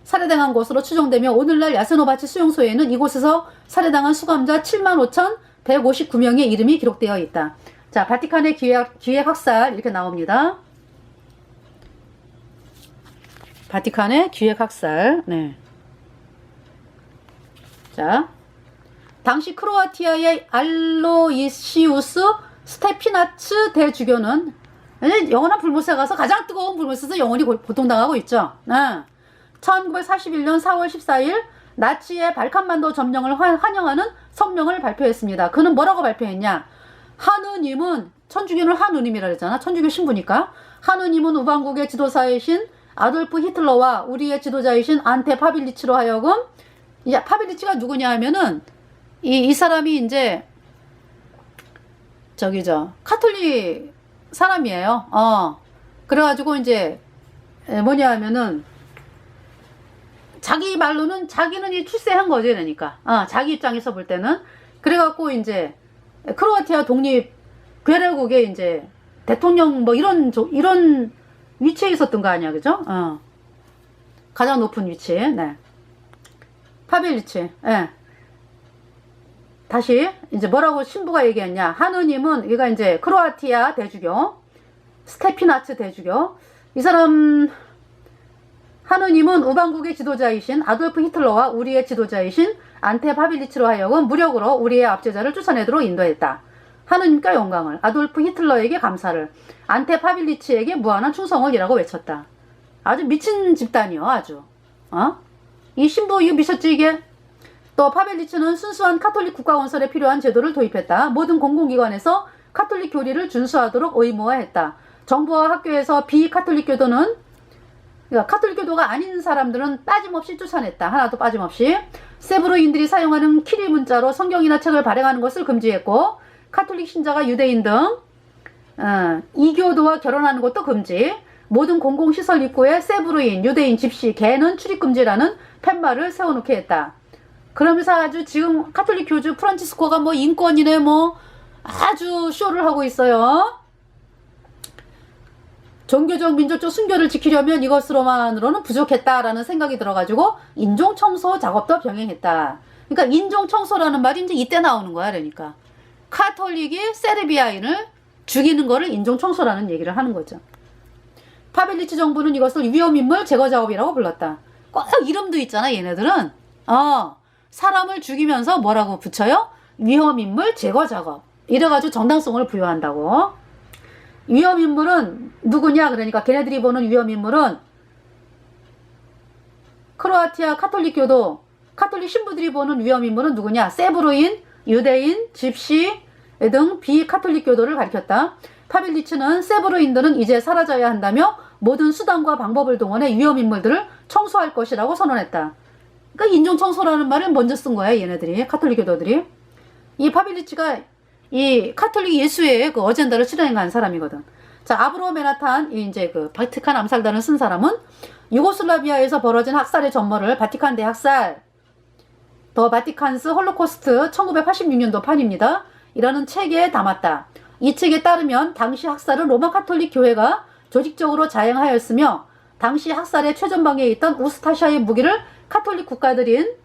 살해당한 것으로 추정되며 오늘날 야세노바치 수용소에는 이곳에서 살해당한 수감자 75,159명의 이름이 기록되어 있다. 자, 바티칸의 기획 학살 이렇게 나옵니다. 바티칸의 기획 학살. 네. 자, 당시 크로아티아의 알로이시우스 스테피나츠 대주교는 영원한 불못에 가서 가장 뜨거운 불못에서 영원히 고통당하고 있죠. 1941년 4월 14일 나치의 발칸반도 점령을 환영하는 성명을 발표했습니다. 그는 뭐라고 발표했냐? 하느님은, 천주교는 하느님이라 그랬잖아. 천주교 신부니까. 하느님은 우방국의 지도사이신 아돌프 히틀러와 우리의 지도자이신 안테 파빌리치로 하여금, 이제 파빌리치가 누구냐 하면은 이 사람이 이제 저기죠, 카톨릭 사람이에요. 그래가지고 이제 뭐냐 하면은 자기 말로는 자기는 이 출세한 거지, 그러니까 자기 입장에서 볼 때는. 그래갖고 이제 크로아티아 독립 괴뢰국의 이제 대통령 뭐 이런 위치에 있었던 거 아니야, 그죠? 가장 높은 위치에. 네. 파빌리치. 예. 다시 이제 뭐라고 신부가 얘기했냐? 하느님은, 얘가 이제 크로아티아 대주교 스테피나츠 대주교, 이 사람 하느님은 우방국의 지도자이신 아돌프 히틀러와 우리의 지도자이신 안테 파빌리치로 하여금 무력으로 우리의 압제자를 쫓아내도록 인도했다. 하느님께 영광을, 아돌프 히틀러에게 감사를, 안테 파빌리치에게 무한한 충성을 이라고 외쳤다. 아주 미친 집단이요, 아주. 이 신부 이거 미쳤지 이게? 또 파빌리치는 순수한 카톨릭 국가건설에 필요한 제도를 도입했다. 모든 공공기관에서 카톨릭 교리를 준수하도록 의무화했다. 정부와 학교에서 비카톨릭 교도는, 그러니까 카톨릭 교도가 아닌 사람들은 빠짐없이 쫓아냈다. 하나도 빠짐없이. 세브로인들이 사용하는 키릴 문자로 성경이나 책을 발행하는 것을 금지했고, 카톨릭 신자가 유대인 등 이교도와 결혼하는 것도 금지. 모든 공공시설 입구에 세브로인, 유대인, 집시, 개는 출입금지라는 팻말을 세워놓게 했다. 그러면서 아주 지금 카톨릭 교주 프란치스코가 뭐 인권이네 뭐 아주 쇼를 하고 있어요. 종교적 민족적 순결을 지키려면 이것으로만으로는 부족했다라는 생각이 들어가지고 인종청소 작업도 병행했다. 그러니까 인종청소라는 말이 이제 이때 나오는 거야. 그러니까 카톨릭이 세르비아인을 죽이는 거를 인종청소라는 얘기를 하는 거죠. 파빌리치 정부는 이것을 위험인물 제거 작업이라고 불렀다. 꼭 이름도 있잖아 얘네들은. 사람을 죽이면서 뭐라고 붙여요? 위험인물 제거 작업. 이래가지고 정당성을 부여한다고. 위험인물은 누구냐? 그러니까 걔네들이 보는 위험인물은 크로아티아 카톨릭 교도, 카톨릭 신부들이 보는 위험인물은 누구냐? 세브로인, 유대인, 집시 등 비카톨릭 교도를 가리켰다. 파빌리치는 세브로인들은 이제 사라져야 한다며 모든 수단과 방법을 동원해 위험인물들을 청소할 것이라고 선언했다. 그러니까 인종청소라는 말을 먼저 쓴 거야 얘네들이, 카톨릭 교도들이. 이 파빌리치가 이 카톨릭 예수의 그 어젠다를 실행한 사람이거든. 자, 아브로 메나탄, 이제 그 바티칸 암살단을 쓴 사람은 유고슬라비아에서 벌어진 학살의 전모를 바티칸 대학살, 더 바티칸스 홀로코스트 1986년도 판입니다. 이라는 책에 담았다. 이 책에 따르면 당시 학살은 로마 카톨릭 교회가 조직적으로 자행하였으며 당시 학살의 최전방에 있던 우스타샤의 무기를 카톨릭 국가들인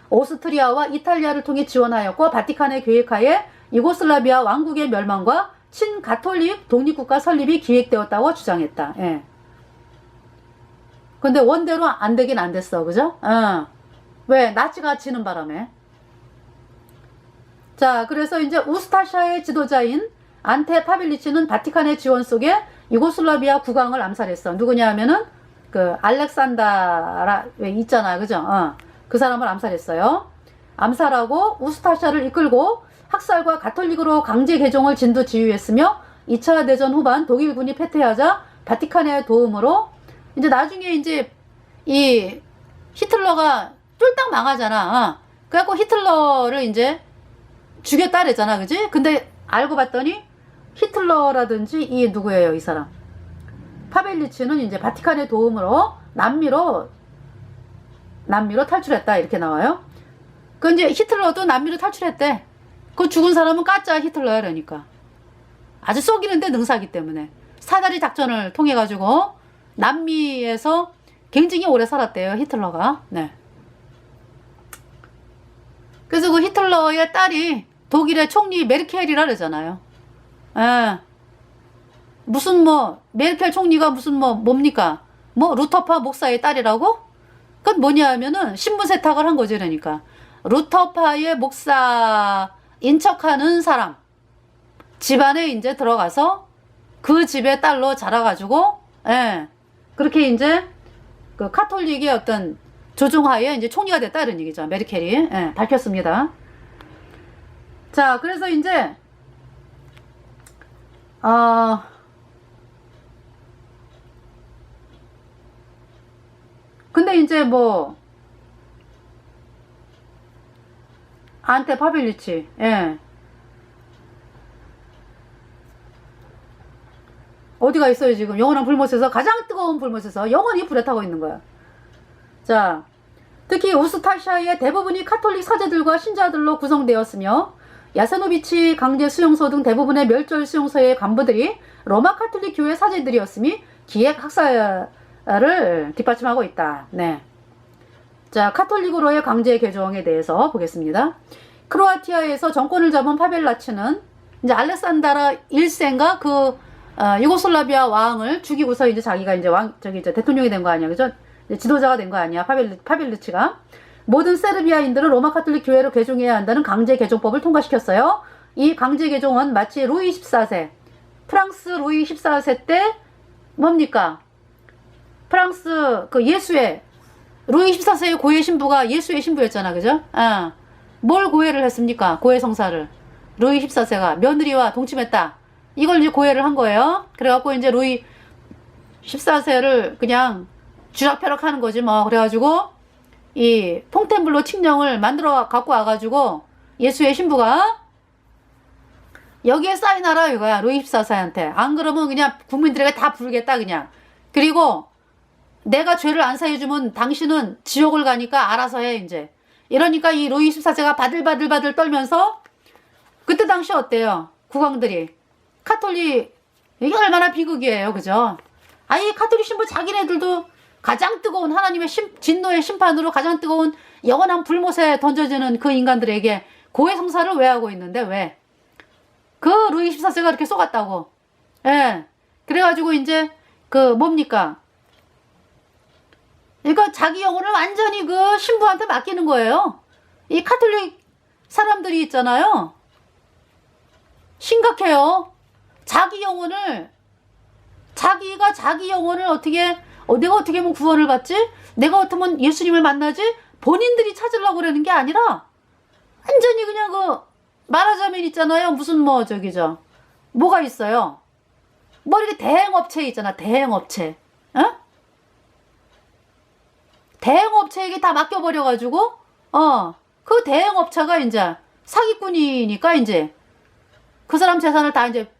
오스트리아와 이탈리아를 통해 지원하였고 바티칸의 계획하에 유고슬라비아 왕국의 멸망과 친가톨릭 독립국가 설립이 기획되었다고 주장했다. 예. 근데 원대로 안 되긴 안 됐어. 그죠? 왜? 나치가 지는 바람에. 자, 그래서 이제 우스타샤의 지도자인 안테 파빌리치는 바티칸의 지원 속에 유고슬라비아 국왕을 암살했어. 누구냐 하면은 그 알렉산다라 왜 있잖아. 그죠? 그 사람을 암살했어요. 암살하고 우스타샤를 이끌고 학살과 가톨릭으로 강제 개종을 진두지휘했으며 2차 대전 후반 독일군이 패퇴하자 바티칸의 도움으로 이제 나중에 이제 이 히틀러가 쫄딱 망하잖아. 그래갖고 히틀러를 이제 죽였다 그랬잖아. 그지? 근데 알고 봤더니 히틀러라든지 이 누구예요? 이 사람. 파벨리치는 이제 바티칸의 도움으로 남미로 탈출했다. 이렇게 나와요. 그 이제 히틀러도 남미로 탈출했대. 그 죽은 사람은 가짜 히틀러야. 그러니까. 아주 쏘기는데 능사기 때문에. 사다리 작전을 통해가지고 남미에서 굉장히 오래 살았대요. 히틀러가. 네. 그래서 그 히틀러의 딸이 독일의 총리 메르켈이라 그러잖아요. 예. 무슨 뭐 메르켈 총리가 무슨 뭡니까? 루터파 목사의 딸이라고? 그건 뭐냐 하면은 신분 세탁을 한 거지. 그러니까 루터파의 목사인 척하는 사람 집안에 이제 들어가서 그 집의 딸로 자라가지고 예. 그렇게 이제 그 카톨릭의 어떤 조종하에 이제 총리가 됐다 이런 얘기죠. 메르켈이 예, 밝혔습니다. 자, 그래서 이제 근데 이제 뭐 안테 파빌리치 예. 어디가 있어요 지금. 영원한 불못에서 가장 뜨거운 불못에서 영원히 불에 타고 있는 거야. 자, 특히 우스타샤의 대부분이 카톨릭 사제들과 신자들로 구성되었으며 야세노비치 강제 수용소 등 대부분의 멸절 수용소의 간부들이 로마 카톨릭 교회 사제들이었으니 기획 학살을 뒷받침하고 있다. 네. 자, 카톨릭으로의 강제 개종에 대해서 보겠습니다. 크로아티아에서 정권을 잡은 파벨라치는 이제 알렉산다라 1세인가 그 유고슬라비아 왕을 죽이고서 이제 자기가 이제 이제 대통령이 된 거 아니야, 그죠? 이제 지도자가 된 거 아니야, 파빌리치가. 모든 세르비아인들은 로마 카톨릭 교회로 개종해야 한다는 강제 개종법을 통과시켰어요. 이 강제 개종은 마치 루이 14세, 프랑스 루이 14세 때 뭡니까? 프랑스 그 예수의 루이 14세의 고해 신부가 예수의 신부였잖아, 그죠? 뭘 고해를 했습니까? 고해 성사를. 루이 14세가 며느리와 동침했다. 이걸 이제 고해를 한 거예요. 그래갖고 이제 루이 14세를 그냥 쥐락펴락 하는 거지 뭐. 그래가지고 이 퐁텐블로 칙령을 만들어 갖고 와가지고 예수의 신부가 여기에 사인하라 이거야, 루이 14세한테. 안 그러면 그냥 국민들에게 다 부르겠다 그냥. 그리고 내가 죄를 안 사해주면 당신은 지옥을 가니까 알아서 해 이제. 이러니까 이 루이 14세가 바들바들 떨면서, 그때 당시 어때요? 국왕들이 카톨릭, 이게 얼마나 비극이에요, 그죠? 아니 카톨릭 신부 자기네들도 가장 뜨거운 하나님의 진노의 심판으로 가장 뜨거운 영원한 불못에 던져지는 그 인간들에게 고해 성사를 왜 하고 있는데, 왜? 그 루이 14세가 그렇게 쏘갔다고. 예. 그래가지고 이제 그 뭡니까? 그러니까 자기 영혼을 완전히 그 신부한테 맡기는 거예요. 이 카톨릭 사람들이 있잖아요. 심각해요. 자기 영혼을, 자기가 자기 영혼을 어떻게, 내가 어떻게 하면 구원을 받지? 내가 어떻게 하면 예수님을 만나지? 본인들이 찾으려고 그러는 게 아니라 완전히 그냥 그 말하자면 있잖아요. 무슨 뭐 저기죠. 뭐가 있어요? 뭐 이렇게 대행업체 있잖아. 대행업체. 어? 대행업체에게 다 맡겨버려가지고, 그 대행업체가 이제 사기꾼이니까 이제 그 사람 재산을 다 이제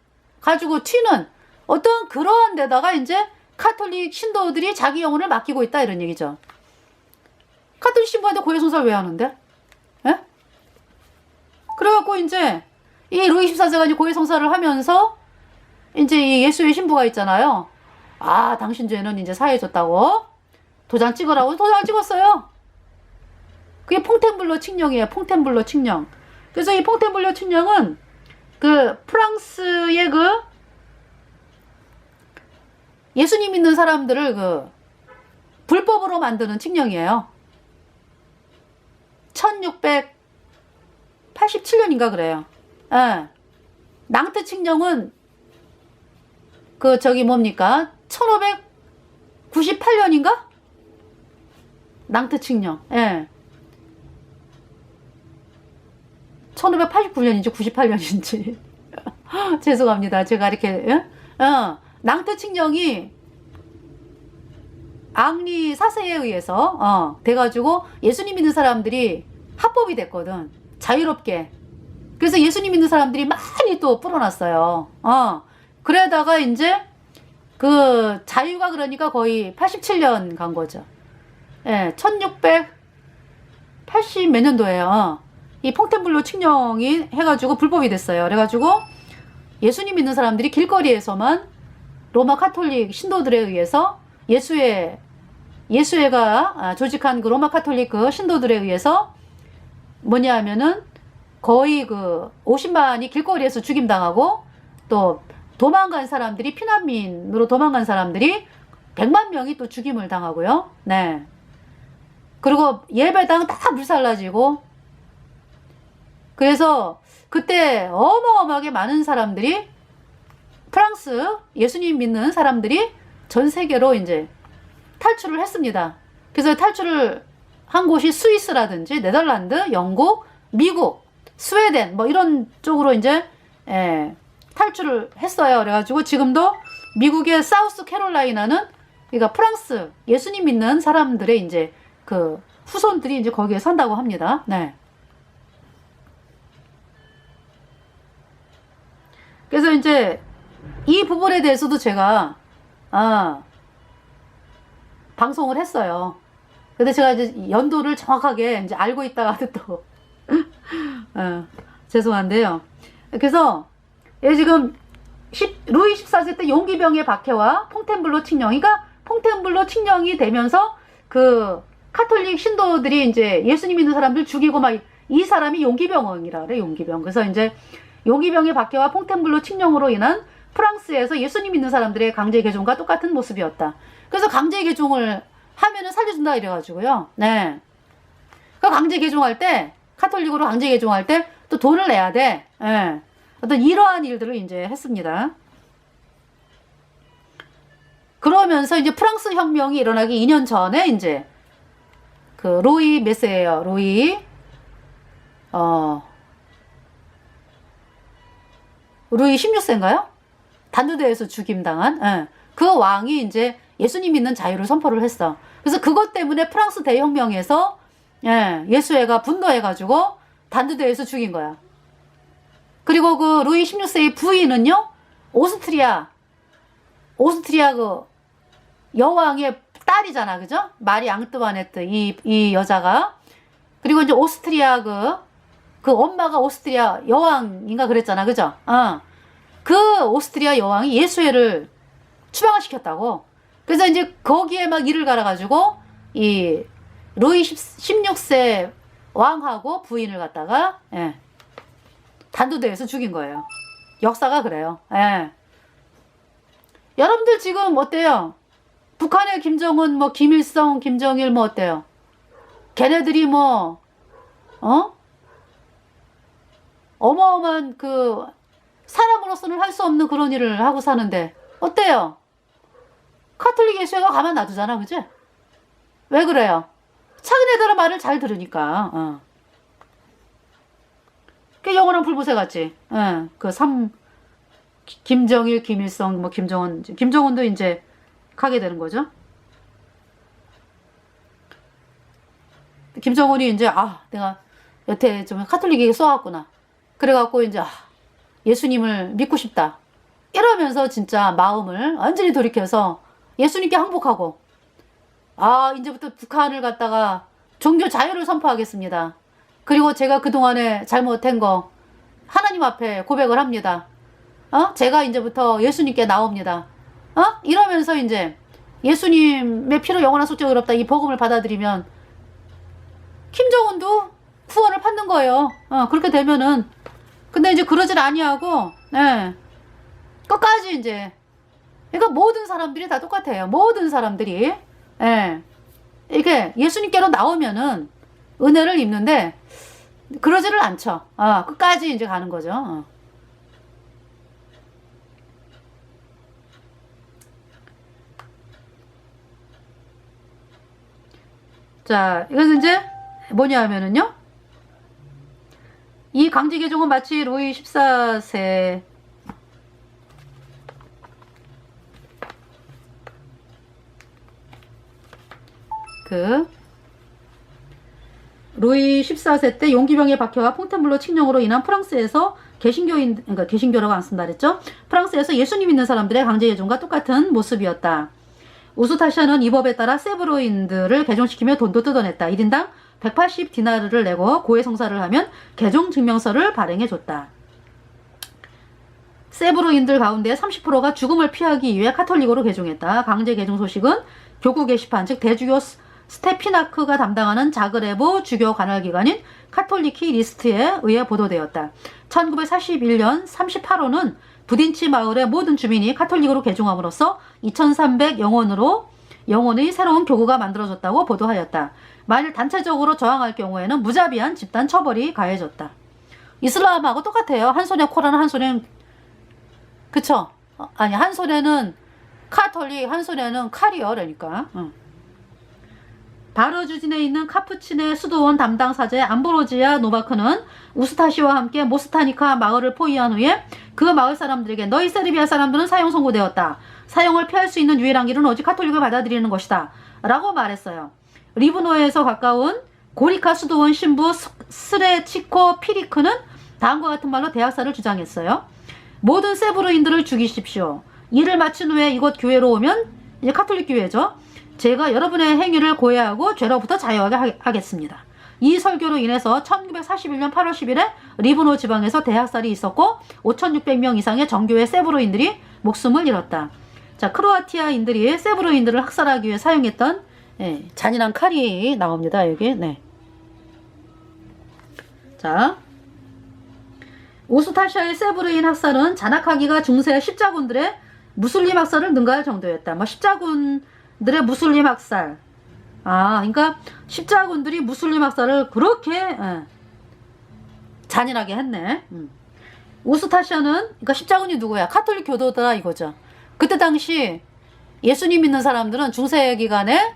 가지고 튀는 어떤 그러한 데다가 이제 카톨릭 신도들이 자기 영혼을 맡기고 있다 이런 얘기죠. 카톨릭 신부한테 고해 성사를 왜 하는데? 예? 그래갖고 이제 이 루이 14세가 이제 고해 성사를 하면서 이제 이 예수의 신부가 있잖아요. 당신 죄는 이제 사해졌다고. 도장 찍으라고 도장을 찍었어요. 그게 퐁텐블로 칙령이에요. 퐁텐블로 칙령. 그래서 이 퐁텐블로 칙령은 그 프랑스의 그 예수님 믿는 사람들을 그 불법으로 만드는 칙령이에요. 1687년인가 그래요. 예. 낭트 칙령은 그 저기 뭡니까? 1598년인가? 낭트 칙령. 예. 1589년인지 98년인지 죄송합니다. 제가 이렇게 예? 낭트 칙령이 앙리 4세에 의해서 돼가지고 예수님 믿는 사람들이 합법이 됐거든. 자유롭게. 그래서 예수님 믿는 사람들이 많이 또 불어났어요. 그러다가 이제 그 자유가 그러니까 거의 87년 간 거죠. 예, 1680 몇 년도에요. 이 퐁텐블로 칙령이 해가지고 불법이 됐어요. 그래가지고 예수님 믿는 사람들이 길거리에서만 로마 카톨릭 신도들에 의해서 예수회가 조직한 그 로마 카톨릭 그 신도들에 의해서 뭐냐 하면은 거의 그 50만이 길거리에서 죽임당하고, 또 도망간 사람들이, 피난민으로 도망간 사람들이 100만 명이 또 죽임을 당하고요. 네. 그리고 예배당 다 불살라지고, 그래서 그때 어마어마하게 많은 사람들이, 프랑스 예수님 믿는 사람들이 전 세계로 이제 탈출을 했습니다. 그래서 탈출을 한 곳이 스위스라든지 네덜란드, 영국, 미국, 스웨덴 뭐 이런 쪽으로 이제 탈출을 했어요. 그래가지고 지금도 미국의 사우스 캐롤라이나는, 그러니까 프랑스 예수님 믿는 사람들의 이제 그 후손들이 이제 거기에 산다고 합니다. 네. 그래서 이제 이 부분에 대해서도 제가 방송을 했어요. 근데 제가 이제 연도를 정확하게 이제 알고 있다가도 또 죄송한데요. 그래서 지금 루이 14세 때 용기병의 박해와 퐁텐블로 칙령, 그러니까 퐁텐블로 칙령이 되면서 그 카톨릭 신도들이 이제 예수님 믿는 사람들 죽이고 막, 이 사람이 용기병이라 그래, 용기병. 그래서 이제 용기병의 박해와 퐁텐블로 칙령으로 인한 프랑스에서 예수님 믿는 사람들의 강제 개종과 똑같은 모습이었다. 그래서 강제 개종을 하면은 살려준다 이래가지고요. 네. 그 강제 개종할 때, 카톨릭으로 강제 개종할 때 또 돈을 내야 돼. 네. 어떤 이러한 일들을 이제 했습니다. 그러면서 이제 프랑스 혁명이 일어나기 2년 전에 이제 그 로이 몇 세예요? 로이 16세인가요? 단두대에서 죽임당한 그 왕이 이제 예수님 믿는 자유를 선포를 했어. 그래서 그것 때문에 프랑스 대혁명에서 예수회가 분노해가지고 단두대에서 죽인 거야. 그리고 그 루이 16세의 부인은요, 오스트리아 그 여왕의 딸이잖아, 그죠? 마리 앙뚜아네트 이 여자가. 그리고 이제 오스트리아 그 엄마가 오스트리아 여왕인가 그랬잖아, 그죠? 그 오스트리아 여왕이 예수회를 추방을 시켰다고. 그래서 이제 거기에 막 일을 갈아가지고 이 루이 16세 왕하고 부인을 갖다가 단두대에서 죽인 거예요. 역사가 그래요. 여러분들 지금 어때요? 북한의 김정은, 뭐 김일성, 김정일 뭐 어때요? 걔네들이 뭐 어마어마한 그 사람으로서는 할 수 없는 그런 일을 하고 사는데 어때요? 카톨릭 예수회가 가만 놔두잖아, 그지? 왜 그래요? 자기네들의 말을 잘 들으니까. 그 영원한 불보세 같지. 김정일, 김일성, 뭐 김정은도 이제 가게 되는 거죠. 김정은이 이제 내가 여태 좀 카톨릭에게 쏘았구나. 그래갖고 이제 예수님을 믿고 싶다. 이러면서 진짜 마음을 완전히 돌이켜서 예수님께 항복하고 이제부터 북한을 갖다가 종교 자유를 선포하겠습니다. 그리고 제가 그동안에 잘못한 거 하나님 앞에 고백을 합니다. 제가 이제부터 예수님께 나옵니다. 이러면서 이제 예수님의 피로 영원한 속죄가 의롭다 이 복음을 받아들이면 김정은도 구원을 받는 거예요. 그렇게 되면은. 근데 이제 그러질 아니하고 끝까지 이제 그러니까 모든 사람들이 다 똑같아요. 모든 사람들이 이게 예수님께로 나오면은 은혜를 입는데 그러지를 않죠. 끝까지 이제 가는 거죠. 자, 이것은 이제 뭐냐 하면은요. 이 강제 개종은 마치 루이 14세 루이 14세 때 용기병의 박해와 폭탄물로 칙령으로 인한 프랑스에서 그러니까 개신교라고 안 쓴다 그랬죠? 프랑스에서 예수님 믿는 사람들의 강제 개종과 똑같은 모습이었다. 우스타시아는 이 법에 따라 세브로인들을 개종시키며 돈도 뜯어냈다. 1인당 180 디나르를 내고 고해 성사를 하면 개종 증명서를 발행해줬다. 세브로인들 가운데 30%가 죽음을 피하기 위해 카톨릭으로 개종했다. 강제 개종 소식은 교구 게시판, 즉 대주교 스테피나크가 담당하는 자그레브 주교 관할기관인 카톨리키 리스트에 의해 보도되었다. 1941년 38호는 부딘치 마을의 모든 주민이 카톨릭으로 개종함으로써 2300 영혼의 새로운 교구가 만들어졌다고 보도하였다. 만일 단체적으로 저항할 경우에는 무자비한 집단 처벌이 가해졌다. 이슬람하고 똑같아요. 한 손에 코라는 한 손에 그쵸? 아니 한 손에는 카톨릭 한 손에는 칼이요. 그러니까 바르주진에 있는 카푸친의 수도원 담당 사제 암브로지아 노바크는 우스타시와 함께 모스타니카 마을을 포위한 후에 그 마을 사람들에게 너희 세르비아 사람들은 사형 선고되었다. 사형을 피할 수 있는 유일한 길은 오직 카톨릭을 받아들이는 것이다. 라고 말했어요. 리브노에서 가까운 고리카 수도원 신부 스레치코 피리크는 다음과 같은 말로 대학살을 주장했어요. 모든 세브르인들을 죽이십시오. 일을 마친 후에 이곳 교회로 오면 이제 카톨릭 교회죠. 제가 여러분의 행위를 고해하고 죄로부터 자유하게 하겠습니다. 이 설교로 인해서 1941년 8월 10일에 리브노 지방에서 대학살이 있었고 5,600명 이상의 정교회 세브로인들이 목숨을 잃었다. 자, 크로아티아인들이 세브로인들을 학살하기 위해 사용했던 잔인한 칼이 나옵니다. 여기. 자, 오스타시아의 세브르인 학살은 잔악하기가 중세 십자군들의 무슬림 학살을 능가할 정도였다. 뭐 십자군들의 무슬림 학살. 그러니까 십자군들이 무슬림 학살을 그렇게 잔인하게 했네. 오스타시아는 그러니까 십자군이 누구야? 카톨릭 교도다 이거죠. 그때 당시 예수님 믿는 사람들은 중세 기간에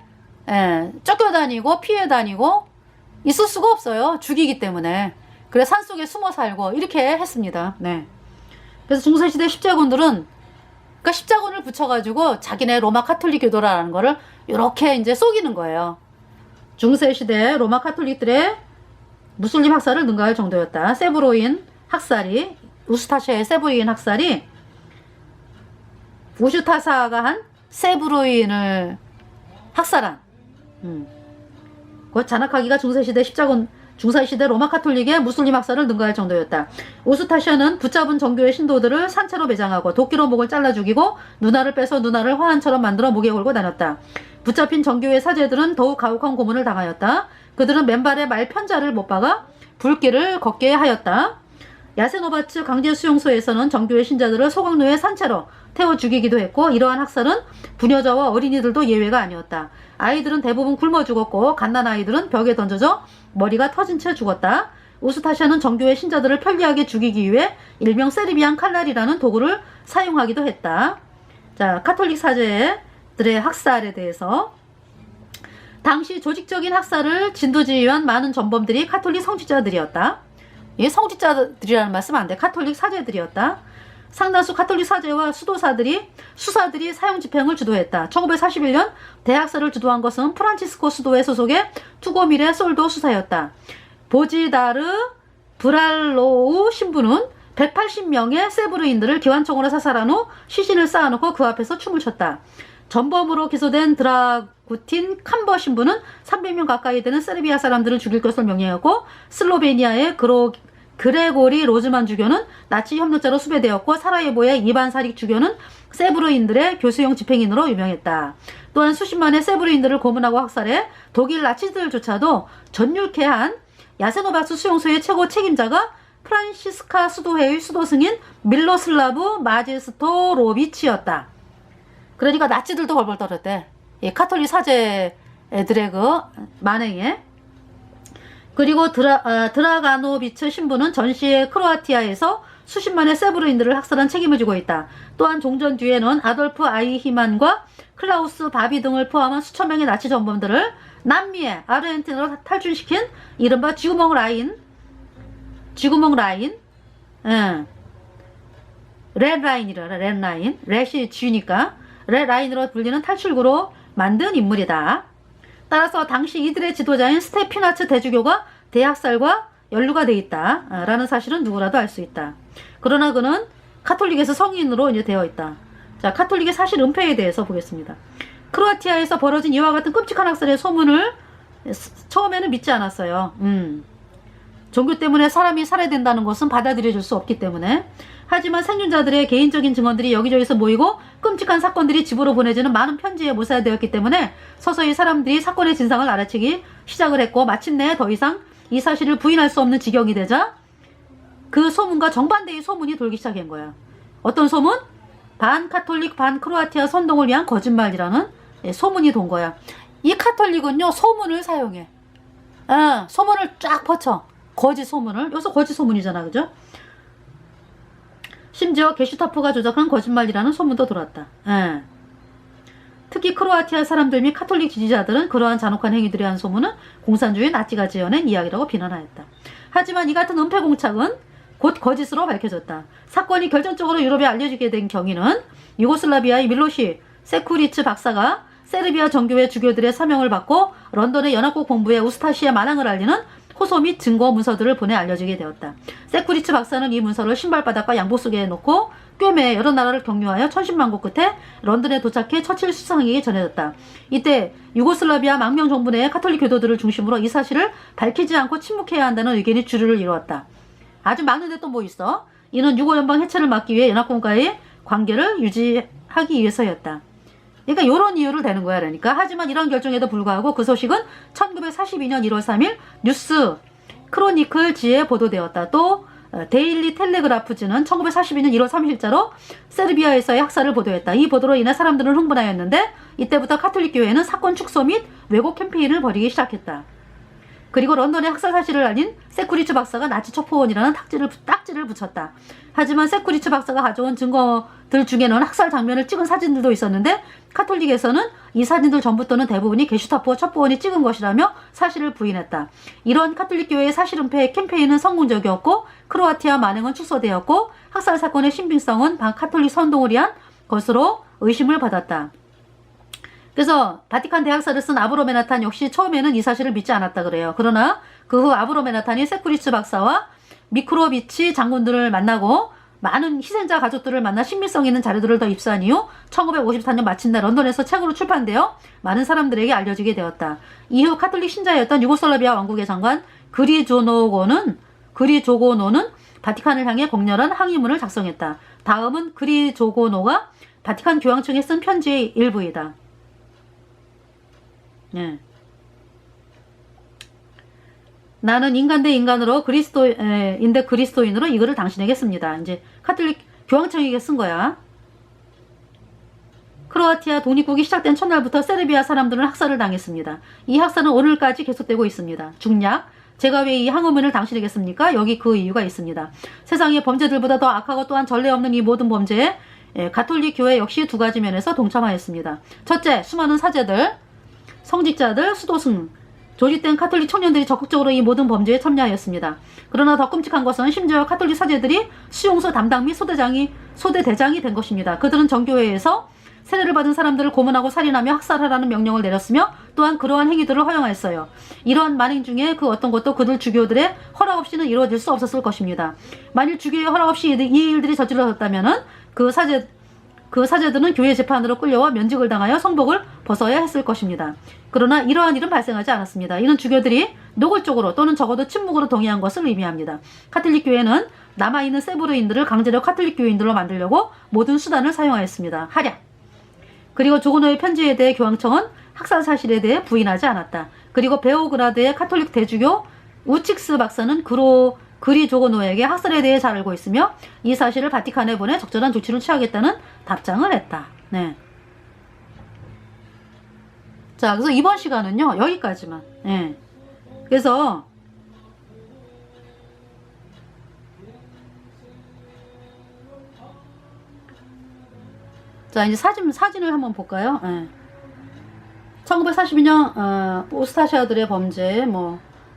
쫓겨다니고 피해 다니고 있을 수가 없어요. 죽이기 때문에. 그래 산속에 숨어 살고 이렇게 했습니다. 네. 그래서 중세시대 십자군들은 그러니까 십자군을 붙여가지고 자기네 로마 카톨릭 교도라는 거를 이렇게 이제 속이는 거예요. 중세시대 로마 카톨릭들의 무슬림 학살을 능가할 정도였다. 세브로인 학살이 우스타시아의 세브로인 학살이 우슈타사가 한 세브로인을 학살한 그 잔악하기가 중세시대 로마 카톨릭의 무슬림 학살을 능가할 정도였다. 오스타시아는 붙잡은 정교의 신도들을 산채로 매장하고 도끼로 목을 잘라 죽이고 누나를 빼서 누나를 화환처럼 만들어 목에 걸고 다녔다. 붙잡힌 정교의 사제들은 더욱 가혹한 고문을 당하였다. 그들은 맨발에 말 편자를 못 박아 불길을 걷게 하였다. 야세노바츠 강제 수용소에서는 정교의 신자들을 소각로에 산채로 태워 죽이기도 했고 이러한 학살은 부녀자와 어린이들도 예외가 아니었다. 아이들은 대부분 굶어 죽었고 갓난아이들은 벽에 던져져 머리가 터진 채 죽었다. 우스타시아는 정교의 신자들을 편리하게 죽이기 위해 일명 세르비안 칼날이라는 도구를 사용하기도 했다. 자, 카톨릭 사제들의 학살에 대해서 당시 조직적인 학살을 진두지휘한 많은 전범들이 카톨릭 성직자들이었다. 이 성직자들이라는 말씀 안 돼. 카톨릭 사제들이었다. 상당수 카톨릭 사제와 수사들이 사형 집행을 주도했다. 1941년 대학살을 주도한 것은 프란치스코 수도회 소속의 투고미레 솔도 수사였다. 보지다르 브랄로우 신부는 180명의 세브르인들을 기관총으로 사살한 후 시신을 쌓아놓고 그 앞에서 춤을 췄다. 전범으로 기소된 드라구틴 캄버 신부는 300명 가까이 되는 세르비아 사람들을 죽일 것을 명령했고 슬로베니아의 그레고리 로즈만 주교는 나치 협력자로 수배되었고 사라예보의 이반 사릭 주교는 세브르인들의 교수용 집행인으로 유명했다. 또한 수십만의 세브르인들을 고문하고 학살해 독일 나치들조차도 전율케 한 야세노바스 수용소의 최고 책임자가 프란시스카 수도회의 수도승인 밀로슬라브 마지스토로비치였다. 그러니까 나치들도 벌벌 떨었대. 이 카톨릭 사제들의 그 만행에. 그리고 드라가노비츠 신부는 전시의 크로아티아에서 수십만의 세브르인들을 학살한 책임을 지고 있다. 또한 종전 뒤에는 아돌프 아이히만과 클라우스 바비 등을 포함한 수천 명의 나치 전범들을 남미의 아르헨티나로 탈출시킨 이른바 쥐구멍 라인, 렛이 쥐니까 렛 라인으로 불리는 탈출구로 만든 인물이다. 따라서 당시 이들의 지도자인 스테피나츠 대주교가 대학살과 연루가 돼 있다 라는 사실은 누구라도 알 수 있다. 그러나 그는 카톨릭에서 성인으로 이제 되어 있다. 자, 카톨릭의 사실 은폐에 대해서 보겠습니다. 크로아티아에서 벌어진 이와 같은 끔찍한 학살의 소문을 처음에는 믿지 않았어요. 종교 때문에 사람이 살해된다는 것은 받아들여질 수 없기 때문에. 하지만 생존자들의 개인적인 증언들이 여기저기서 모이고 끔찍한 사건들이 집으로 보내지는 많은 편지에 모사되었기 때문에 서서히 사람들이 사건의 진상을 알아채기 시작을 했고 마침내 더 이상 이 사실을 부인할 수 없는 지경이 되자 그 소문과 정반대의 소문이 돌기 시작한 거야. 어떤 소문? 반 카톨릭 반 크로아티아 선동을 위한 거짓말이라는 소문이 돈 거야. 이 카톨릭은요 소문을 사용해. 소문을 쫙 퍼쳐. 거짓 소문을. 여기서 거짓 소문이잖아, 그죠? 심지어 게슈타포가 조작한 거짓말이라는 소문도 돌았다. 특히 크로아티아 사람들 및 카톨릭 지지자들은 그러한 잔혹한 행위들에 한 소문은 공산주의 나치가 지어낸 이야기라고 비난하였다. 하지만 이 같은 은폐 공착은 곧 거짓으로 밝혀졌다. 사건이 결정적으로 유럽에 알려지게 된 경위는 유고슬라비아의 밀로시 세쿠리츠 박사가 세르비아 정교회 주교들의 사명을 받고 런던의 연합국 본부에 우스타시아 만행을 알리는 호소 및 증거 문서들을 보내 알려지게 되었다. 세쿠리츠 박사는 이 문서를 신발바닥과 양복 속에 놓고 꿰매 여러 나라를 경유하여 천신만고 끝에 런던에 도착해 처칠 수상에게 전해졌다. 이때 유고슬라비아 망명 정부 내의 카톨릭 교도들을 중심으로 이 사실을 밝히지 않고 침묵해야 한다는 의견이 주류를 이루었다. 아주 많은데 또 뭐 있어? 이는 유고 연방 해체를 막기 위해 연합국과의 관계를 유지하기 위해서였다. 그러니까 이런 이유를 대는 거야. 그러니까. 하지만 이런 결정에도 불구하고 그 소식은 1942년 1월 3일 뉴스 크로니클지에 보도되었다. 또 데일리 텔레그라프지는 1942년 1월 30일자로 세르비아에서의 학살을 보도했다. 이 보도로 인해 사람들은 흥분하였는데 이때부터 카톨릭 교회는 사건 축소 및 왜곡 캠페인을 벌이기 시작했다. 그리고 런던의 학살 사실을 알린 세쿠리츠 박사가 나치 첩보원이라는 딱지를 붙였다. 하지만 세쿠리츠 박사가 가져온 증거들 중에는 학살 장면을 찍은 사진들도 있었는데 카톨릭에서는 이 사진들 전부 또는 대부분이 게슈타포 첩보원이 찍은 것이라며 사실을 부인했다. 이런 카톨릭 교회의 사실은폐 캠페인은 성공적이었고 크로아티아 만행은 축소되었고 학살 사건의 신빙성은 반카톨릭 선동을 위한 것으로 의심을 받았다. 그래서 바티칸 대학사를 쓴 아브로 메나탄 역시 처음에는 이 사실을 믿지 않았다 그래요. 그러나 그 후 아브로 메나탄이 세쿠리츠 박사와 미크로비치 장군들을 만나고 많은 희생자 가족들을 만나 신빙성 있는 자료들을 더 입수한 이후 1954년 마침내 런던에서 책으로 출판되어 많은 사람들에게 알려지게 되었다. 이후 카톨릭 신자였던 유고슬라비아 왕국의 장관 그리조노는 바티칸을 향해 격렬한 항의문을 작성했다. 다음은 그리조노가 바티칸 교황청에 쓴 편지의 일부이다. 예. 나는 인간 대 인간으로 그리스도인으로 이거를 당신에게 씁니다. 이제 카톨릭 교황청에게 쓴 거야. 크로아티아 독립국이 시작된 첫날부터 세르비아 사람들은 학살을 당했습니다. 이 학살은 오늘까지 계속되고 있습니다. 중략, 제가 왜 이 항의문을 당신에게 씁니까? 여기 그 이유가 있습니다. 세상의 범죄들보다 더 악하고 또한 전례 없는 이 모든 범죄에 가톨릭 교회 역시 두 가지 면에서 동참하였습니다. 첫째, 수많은 사제들, 성직자들, 수도승, 조직된 카톨릭 청년들이 적극적으로 이 모든 범죄에 참여하였습니다. 그러나 더 끔찍한 것은 심지어 카톨릭 사제들이 수용소 담당 및 소대대장이 된 것입니다. 그들은 정교회에서 세례를 받은 사람들을 고문하고 살인하며 학살하라는 명령을 내렸으며 또한 그러한 행위들을 허용하였어요. 이러한 만행 중에 그 어떤 것도 그들 주교들의 허락 없이는 이루어질 수 없었을 것입니다. 만일 주교의 허락 없이 이 일들이 저질러졌다면 그 사제들은 교회 재판으로 끌려와 면직을 당하여 성복을 벗어야 했을 것입니다. 그러나 이러한 일은 발생하지 않았습니다. 이는 주교들이 노골적으로 또는 적어도 침묵으로 동의한 것을 의미합니다. 카톨릭 교회는 남아있는 세브르인들을 강제로 카톨릭 교인들로 만들려고 모든 수단을 사용하였습니다. 활약. 그리고 조고노의 편지에 대해 교황청은 학살 사실에 대해 부인하지 않았다. 그리고 베오그라드의 카톨릭 대주교 우칙스 박사는 그리조고노에게 학살에 대해 잘 알고 있으며 이 사실을 바티칸에 보내 적절한 조치를 취하겠다는 답장을 했다. 네. 자, 그래서 이번 시간은요 여기까지만. 네. 그래서 자, 이제 사진을 한번 볼까요? 네. 1942년 오스타시아들의 범죄,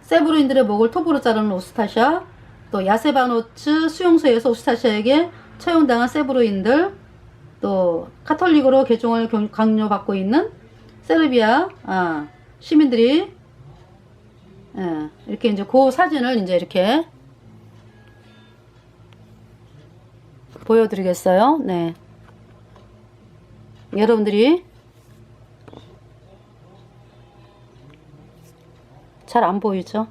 세브르인들의 목을 톱으로 자르는 오스타시아, 또 야세바노츠 수용소에서 오스타시아에게 처형당한 세브르인들, 또 카톨릭으로 개종을 강요받고 있는 세르비아 시민들이 이렇게 이제 그 사진을 이제 이렇게 보여드리겠어요. 네. 여러분들이 잘 안 보이죠?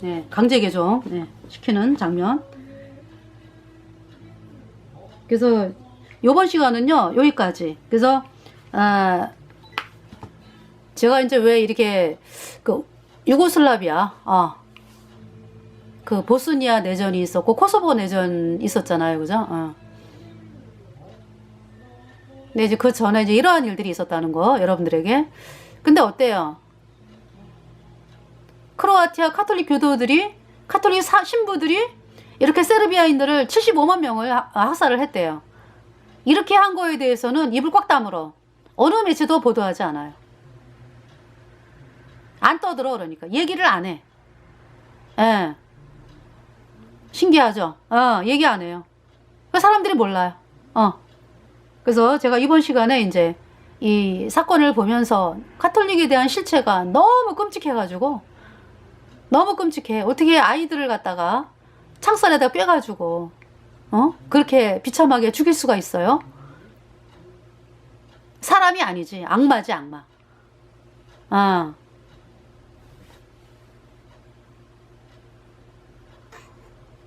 네, 강제 개종 시키는 장면. 그래서 요번 시간은요 여기까지. 그래서 제가 이제 왜 이렇게 유고슬라비아 그 보스니아 내전이 있었고 코소보 내전 있었잖아요, 그죠? 근데 이제 그 전에 이제 이러한 일들이 있었다는 거 여러분들에게. 근데 어때요? 크로아티아 카톨릭 교도들이 카톨릭 신부들이 이렇게 세르비아인들을 75만 명을 학살을 했대요. 이렇게 한 거에 대해서는 입을 꽉 다물어. 어느 매체도 보도하지 않아요. 안 떠들어. 그러니까 얘기를 안 해. 예. 신기하죠? 얘기 안 해요. 사람들이 몰라요. 그래서 제가 이번 시간에 이제 이 사건을 보면서 카톨릭에 대한 실체가 너무 끔찍해가지고, 너무 끔찍해. 어떻게 아이들을 갖다가 창살에다 꿰가지고 그렇게 비참하게 죽일 수가 있어요? 사람이 아니지. 악마지, 악마.